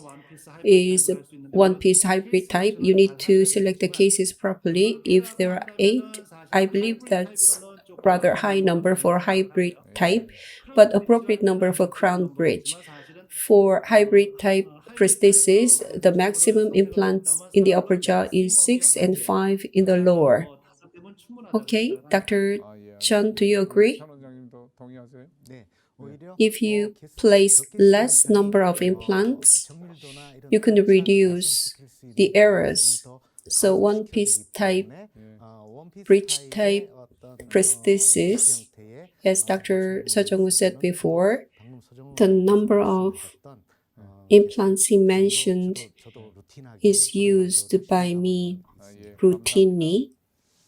is one-piece hybrid type. You need to select the cases properly. If there are 8, I believe that's rather high number for hybrid type, but appropriate number for crown bridge. For hybrid type prosthesis, the maximum implants in the upper jaw is 6 and 5 in the lower. Okay, Dr. Chun, do you agree? If you place less number of implants, you can reduce the errors. So one-piece type, bridge type prosthesis, as Dr. Sei-Young said before, the number of implants he mentioned is used by me routinely.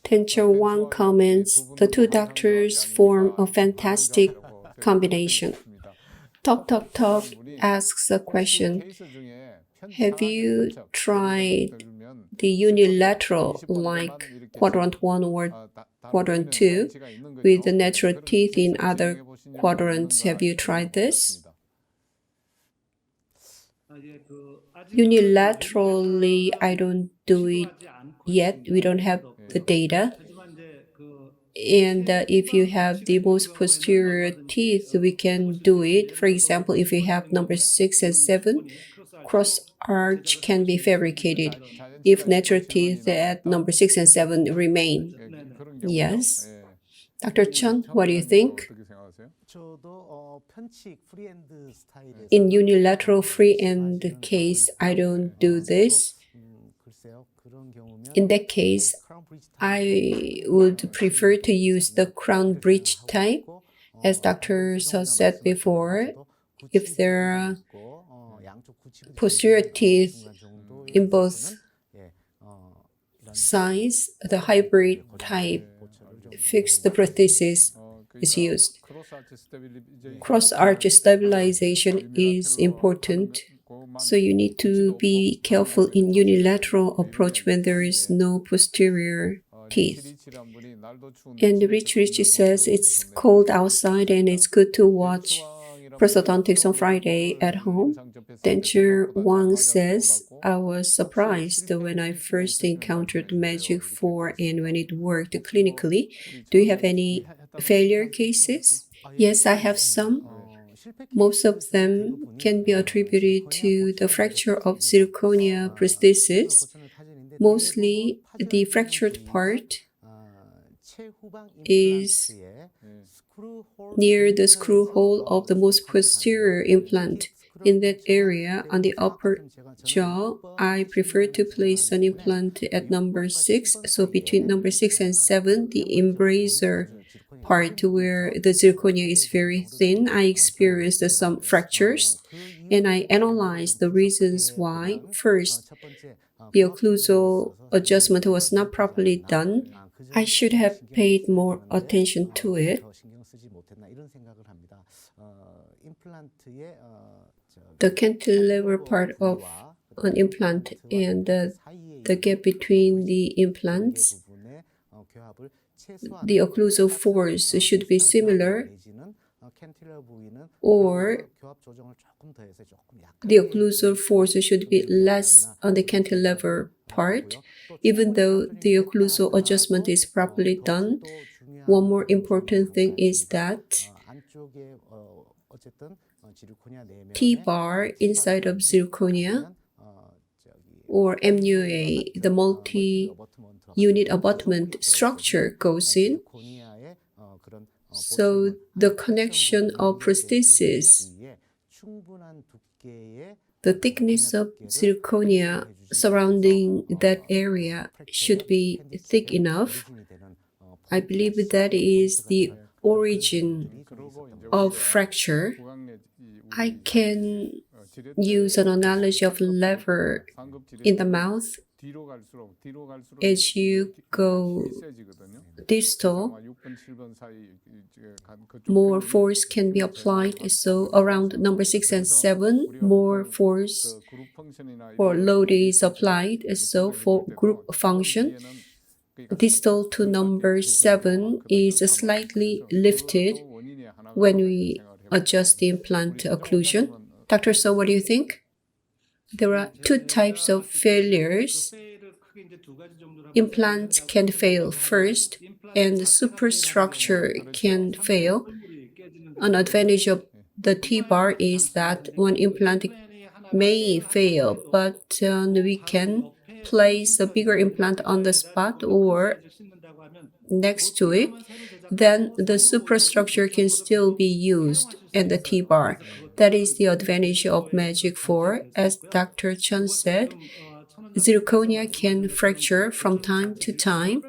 Teacher Wang comments, the 2 doctors form a fantastic combination. Talk asks a question. Have you tried the unilateral like quadrant 1 or quadrant 2 with the natural teeth in other quadrants? Have you tried this? Unilaterally, I don't do it yet. We don't have the data. And if you have the most posterior teeth, we can do it. For example, if you have number 6 and 7, cross arch can be fabricated if natural teeth at number 6 and 7 remain. Yes. Dr. Chun, what do you think? In unilateral freehand case, I don't do this. In that case, I would prefer to use the crown bridge type. As Dr. So said before, if there are posterior teeth in both sides, the hybrid type fixed prosthesis is used. Cross-arch stabilization is important, so you need to be careful in unilateral approach when there is no posterior teeth. And Rich says it's cold outside and it's good to watch prosthodontics on Friday at home. Denture Wang says, I was surprised when I first encountered Magic 4 and when it worked clinically. Do you have any failure cases? Yes, I have some. Most of them can be attributed to the fracture of zirconia prosthesis. Mostly, the fractured part is near the screw hole of the most posterior implant. In that area, on the upper jaw, I prefer to place an implant at number 6. So between number 6 and 7, the embracer part where the zirconia is very thin, I experienced some fractures, and I analyzed the reasons why. First, the occlusal adjustment was not properly done. I should have paid more attention to it. The cantilever part of an implant and the gap between the implants, the occlusal force should be similar, or the occlusal force should be less on the cantilever part. Even though the occlusal adjustment is properly done, one more important thing is that T-bar inside of zirconia or MUA, the multi-unit abutment structure goes in. So the connection of prosthesis, the thickness of zirconia surrounding that area should be thick enough. I believe that is the origin of fracture. I can use an analogy of lever in the mouth. As you go distal, more force can be applied. So around number 6 and 7, more force or load is applied. So for group function, distal to number 7 is slightly lifted when we adjust the implant occlusion. Dr. So, what do you think? There are two types of failures. Implants can fail first, and the superstructure can fail. An advantage of the T-bar is that one implant may fail, but we can place a bigger implant on the spot or next to it. Then the superstructure can still be used and the T-bar. That is the advantage of Magic 4. As Dr. Chun said, zirconia can fracture from time to time.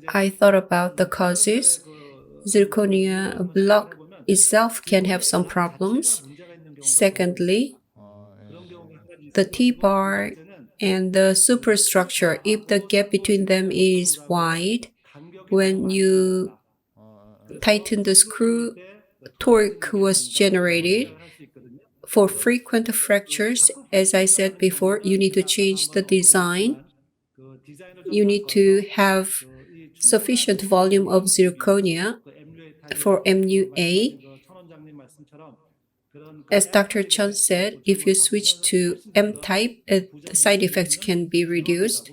I thought about the causes. Zirconia block itself can have some problems. Secondly, the T-bar and the superstructure, if the gap between them is wide, when you tighten the screw, torque was generated. For frequent fractures, as I said before, you need to change the design. You need to have sufficient volume of zirconia for MUA. As Dr. Chun said, if you switch to M-type, the side effects can be reduced.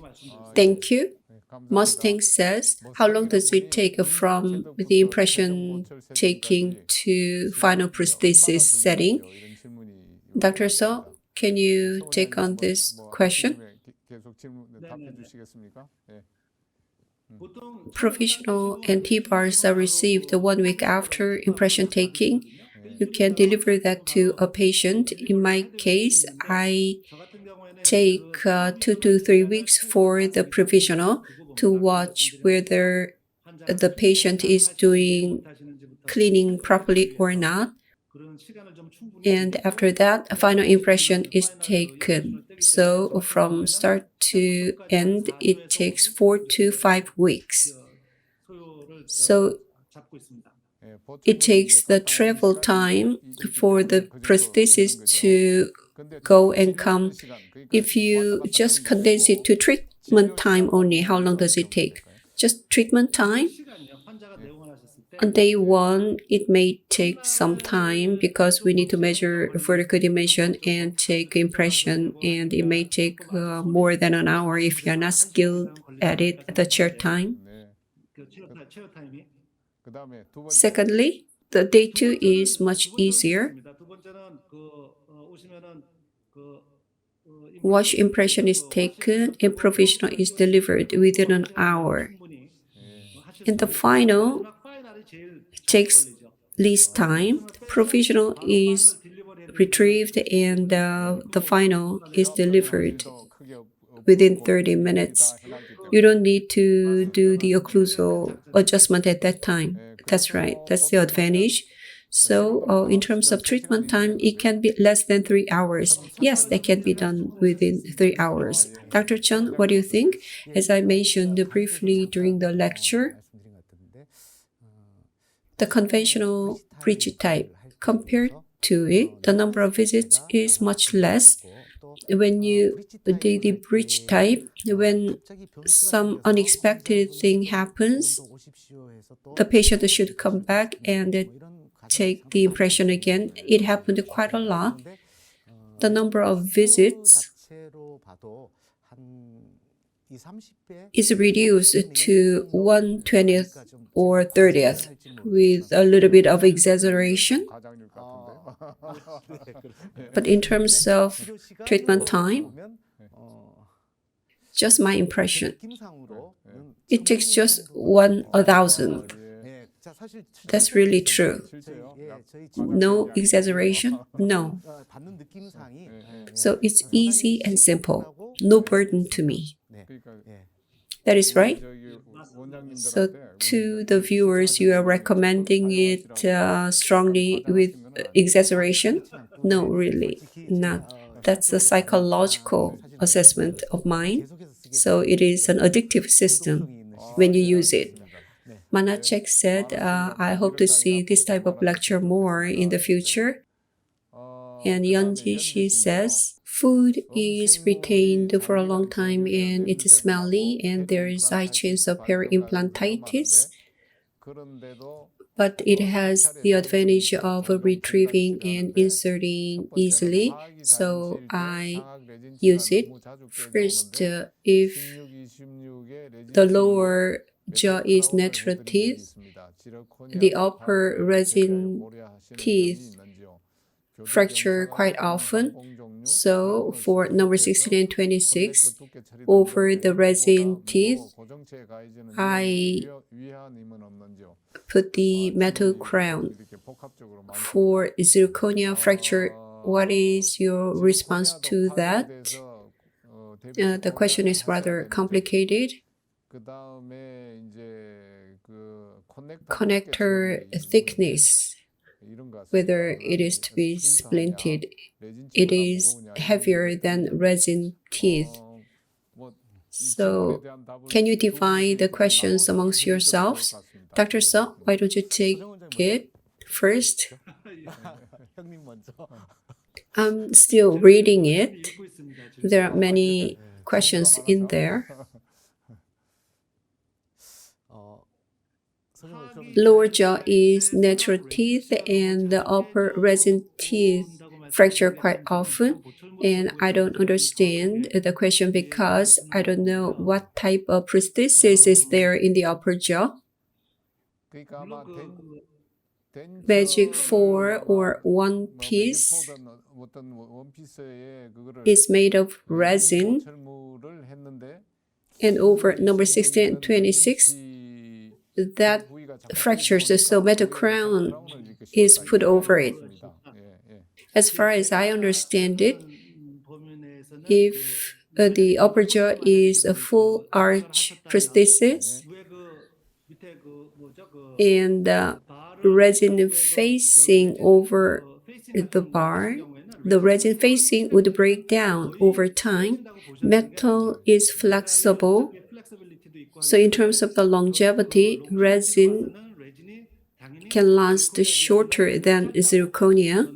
Thank you. Mustang says, how long does it take from the impression taking to final prosthesis setting? Dr. So, can you take on this question? Provisional and T-bars are received 1 week after impression taking. You can deliver that to a patient. In my case, I take 2 to 3 weeks for the provisional to watch whether the patient is doing cleaning properly or not. And after that, a final impression is taken. So from start to end, it takes 4 to 5 weeks. So it takes the travel time for the prosthesis to go and come. If you just condense it to treatment time only, how long does it take? Just treatment time? On day 1, it may take some time because we need to measure vertical dimension and take impression, and it may take more than an hour if you're not skilled at it at the chair time. Secondly, the day 2 is much easier. Wash impression is taken and provisional is delivered within an hour. And the final takes least time. Provisional is retrieved and the final is delivered within 30 minutes. You don't need to do the occlusal adjustment at that time. That's right. That's the advantage. So in terms of treatment time, it can be less than 3 hours. Yes, that can be done within 3 hours. Dr. Chun, what do you think? As I mentioned briefly during the lecture, the conventional bridge type, compared to it, the number of visits is much less. When you do the bridge type, when some unexpected thing happens, the patient should come back and take the impression again. It happened quite a lot. The number of visits is reduced to 1/20th or 30th with a little bit of exaggeration. But in terms of treatment time, just my impression, it takes just 1/1000th. That's really true. No exaggeration? No. So it's easy and simple. No burden to me. That is right? So to the viewers, you are recommending it strongly with exaggeration? No, really, not. That's a psychological assessment of mine. So it is an addictive system when you use it. Manachek said, I hope to see this type of lecture more in the future. And Yeonji, she says, food is retained for a long time and it is smelly and there is high chance of peri-implantitis. But it has the advantage of retrieving and inserting easily. So I use it. First, if the lower jaw is natural teeth, the upper resin teeth fracture quite often. So for number 16 and 26, over the resin teeth, I put the metal crown. For zirconia fracture, what is your response to that? The question is rather complicated. Connector thickness, whether it is to be splinted, it is heavier than resin teeth. So can you divide the questions amongst yourselves? Dr. So, why don't you take it first? I'm still reading it. There are many questions in there. Lower jaw is natural teeth and the upper resin teeth fracture quite often. And I don't understand the question because I don't know what type of prosthesis is there in the upper jaw. magic 4 or one piece is made of resin, and over number 16 and 26, that fractures, so metal crown is put over it. As far as I understand it, if the upper jaw is a full arch prosthesis and resin facing over the bar, the resin facing would break down over time. Metal is flexible, so in terms of the longevity, resin can last shorter than zirconia.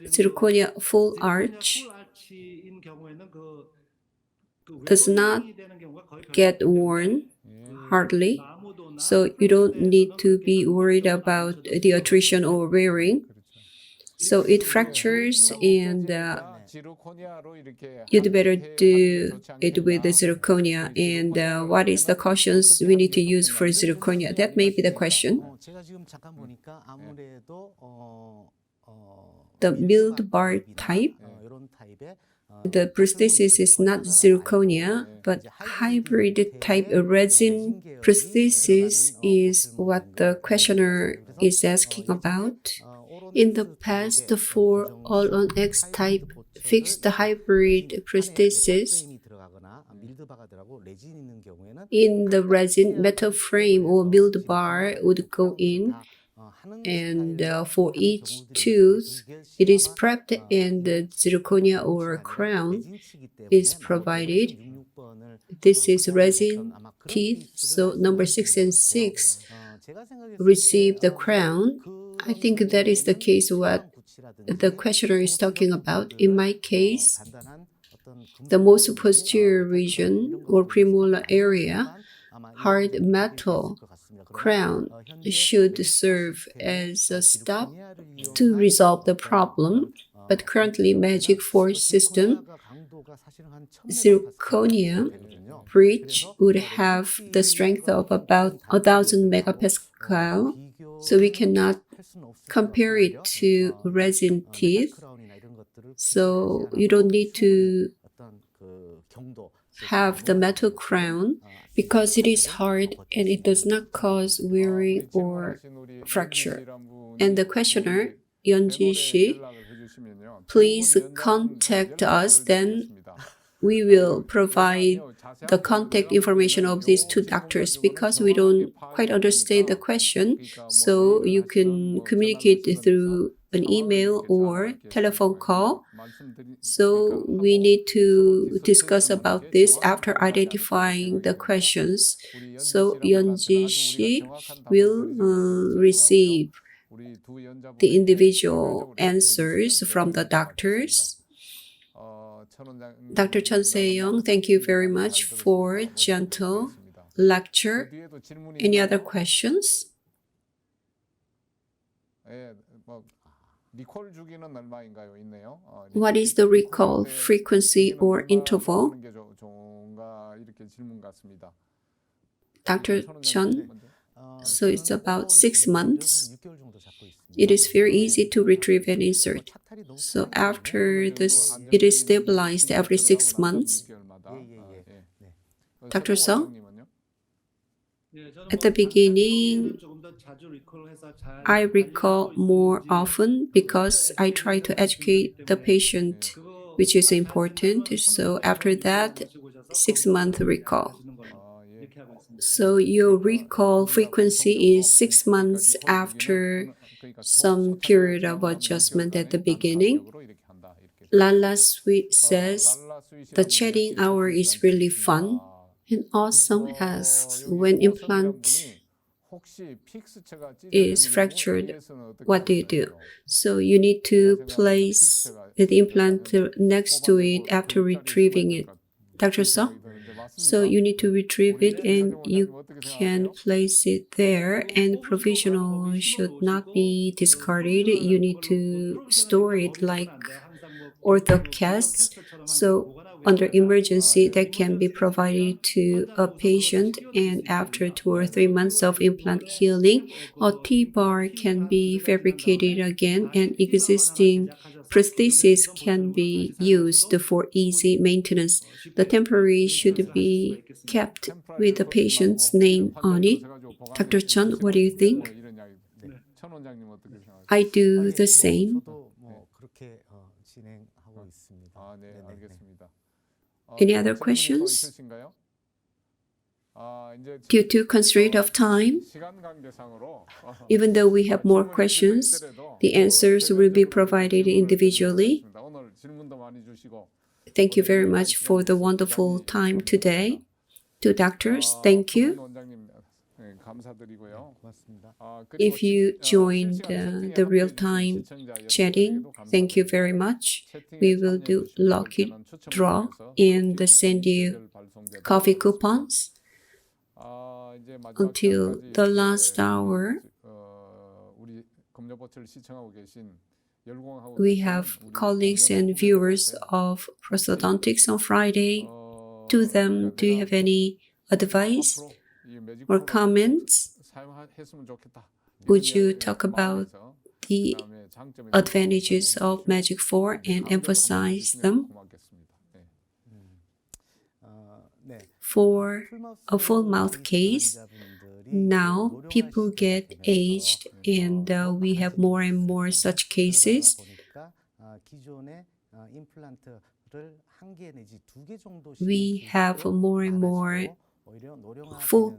Zirconia full arch does not get worn hardly, so you don't need to be worried about the attrition or wearing. So it fractures, and you'd better do it with the zirconia. And what is the cautions we need to use for zirconia? That may be the question. The milled bar type, the prosthesis is not zirconia, but hybrid type resin prosthesis is what the questioner is asking about. In the past, for all-on-X type fixed hybrid prosthesis, in the resin, metal frame or milled bar would go in, and for each tooth, it is prepped and the zirconia or crown is provided. This is resin teeth, so number 6 and 6 receive the crown. I think that is the case what the questioner is talking about. In my case, the most posterior region or premolar area, hard metal crown should serve as a stop to resolve the problem. But currently, Magic 4 system, zirconia bridge would have the strength of about 1000 megapascal, so we cannot compare it to resin teeth. So you don't need to have the metal crown because it is hard and it does not cause wearing or fracture. And the questioner, Yeonji-shi, please contact us, then we will provide the contact information of these two doctors because we don't quite understand the question. So you can communicate through an email or telephone call. So we need to discuss about this after identifying the questions. So Yeonji-shi will receive the individual answers from the doctors. Dr. Chun Sei-Young, thank you very much for gentle lecture. Any other questions? What is the recall frequency or interval? Dr. Chun, so it's about 6 months. It is very easy to retrieve and insert. So after this, it is stabilized every 6 months. Dr. Song? At the beginning, I recall more often because I try to educate the patient, which is important. So after that, 6-month recall. So your recall frequency is 6 months after some period of adjustment at the beginning. Lala Sweet says, the chatting hour is really fun. And Awesome asks, when implant is fractured, what do you do? So you need to place the implant next to it after retrieving it. Dr. Song? So you need to retrieve it and you can place it there, and provisional should not be discarded. You need to store it like ortho casts. So under emergency that can be provided to a patient, and after 2 or 3 months of implant healing, a T-bar can be fabricated again and existing prosthesis can be used for easy maintenance. The temporary should be kept with the patient's name on it. Dr. Chun, what do you think? I do the same. Any other questions? Due to constraint of time, even though we have more questions, the answers will be provided individually. Thank you very much for the wonderful time today. To doctors, thank you. If you joined the real-time chatting, thank you very much. We will do lucky draw and send you coffee coupons until the last hour. We have colleagues and viewers of Prosthodontics on Friday. To them, do you have any advice or comments? Would you talk about the advantages of Magic 4 and emphasize them? For a full mouth case, now people get aged and we have more and more such cases. We have more and more full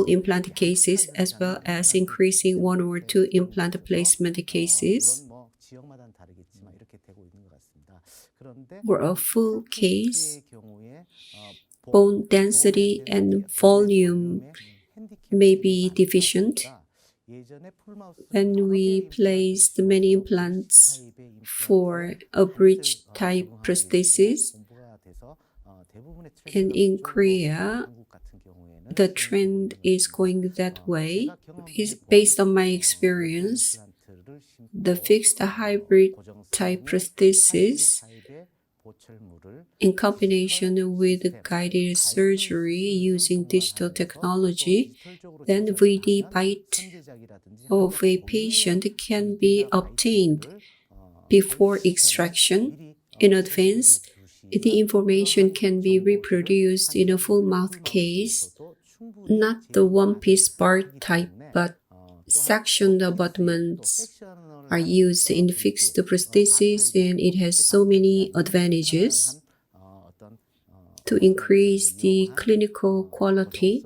implant cases, as well as increasing 1 or 2 implant placement cases. For a full case, bone density and volume may be deficient. When we placed many implants for a bridge-type prosthesis, and in Korea, the trend is going that way. Based on my experience, the fixed hybrid type prosthesis in combination with guided surgery using digital technology, then VD bite of a patient can be obtained before extraction. In advance, the information can be reproduced in a full mouth case, not the one-piece bar type, but sectioned abutments are used in fixed prosthesis, and it has so many advantages to increase the clinical quality,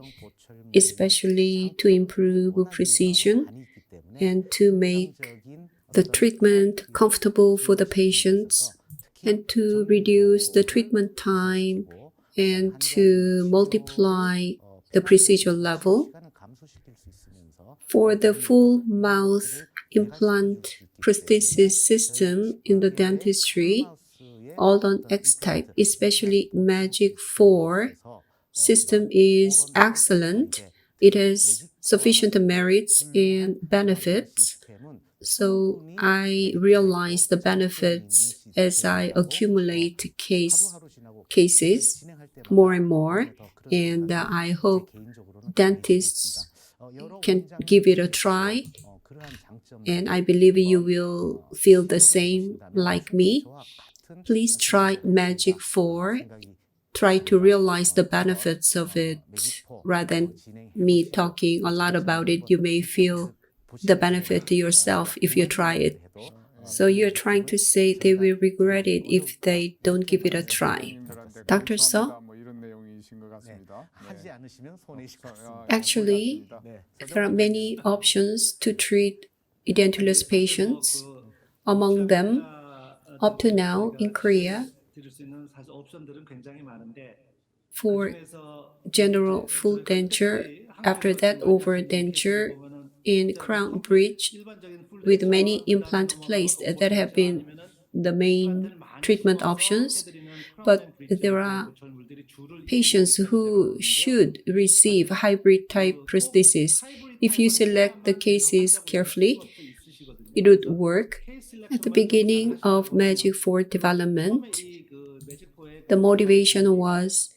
especially to improve precision and to make the treatment comfortable for the patients, and to reduce the treatment time and to multiply the procedure level. For the full mouth implant prosthesis system in the dentistry, all on X type, especially Magic 4 system is excellent. It has sufficient merits and benefits. So I realize the benefits as I accumulate cases more and more, and I hope dentists can give it a try, and I believe you will feel the same like me. Please try Magic 4. Try to realize the benefits of it rather than me talking a lot about it. You may feel the benefit to yourself if you try it. So you're trying to say they will regret it if they don't give it a try. Dr. So? Actually, there are many options to treat edentulous patients. Among them, up to now in Korea, for general full denture, after that over denture, in crown bridge with many implants placed, that have been the main treatment options. But there are patients who should receive hybrid type prosthesis. If you select the cases carefully, it would work. At the beginning of Magic 4 development, The motivation was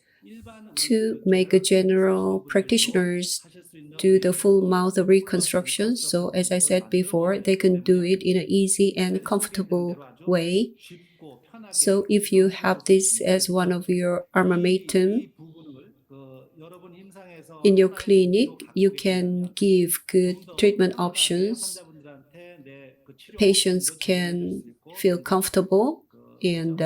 to make a general practitioners do the full mouth reconstruction. So as I said before, they can do it in an easy and comfortable way. So if you have this as one of your armamentum in your clinic, you can give good treatment options. Patients can feel comfortable, and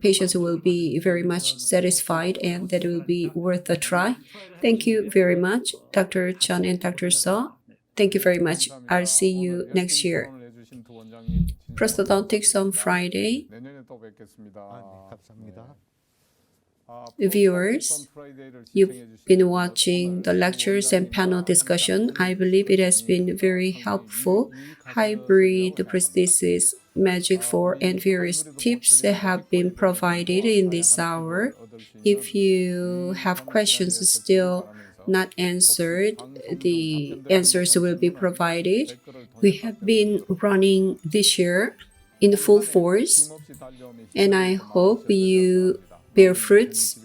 patients will be very much satisfied, and that will be worth a try. Thank you very much, Dr. Chun and Dr. Saw. Thank you very much. I'll see you next year. Prosthodontics on Friday. Viewers, you've been watching the lectures and panel discussion. I believe it has been very helpful. Hybrid prosthesis, Magic 4, and various tips have been provided in this hour. If you have questions still not answered, the answers will be provided. We have been running this year in full force, and I hope you bear fruits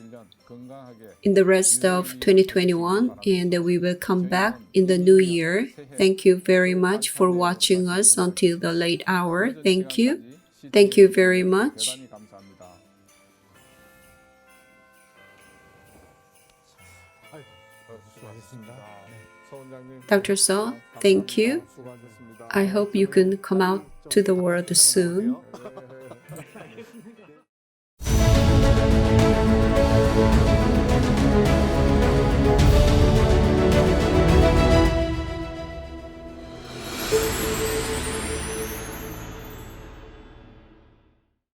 in the rest of 2021, and we will come back in the new year. Thank you very much for watching us until the late hour. Thank you. Thank you very much. Dr. So, thank you. I hope you can come out to the world soon.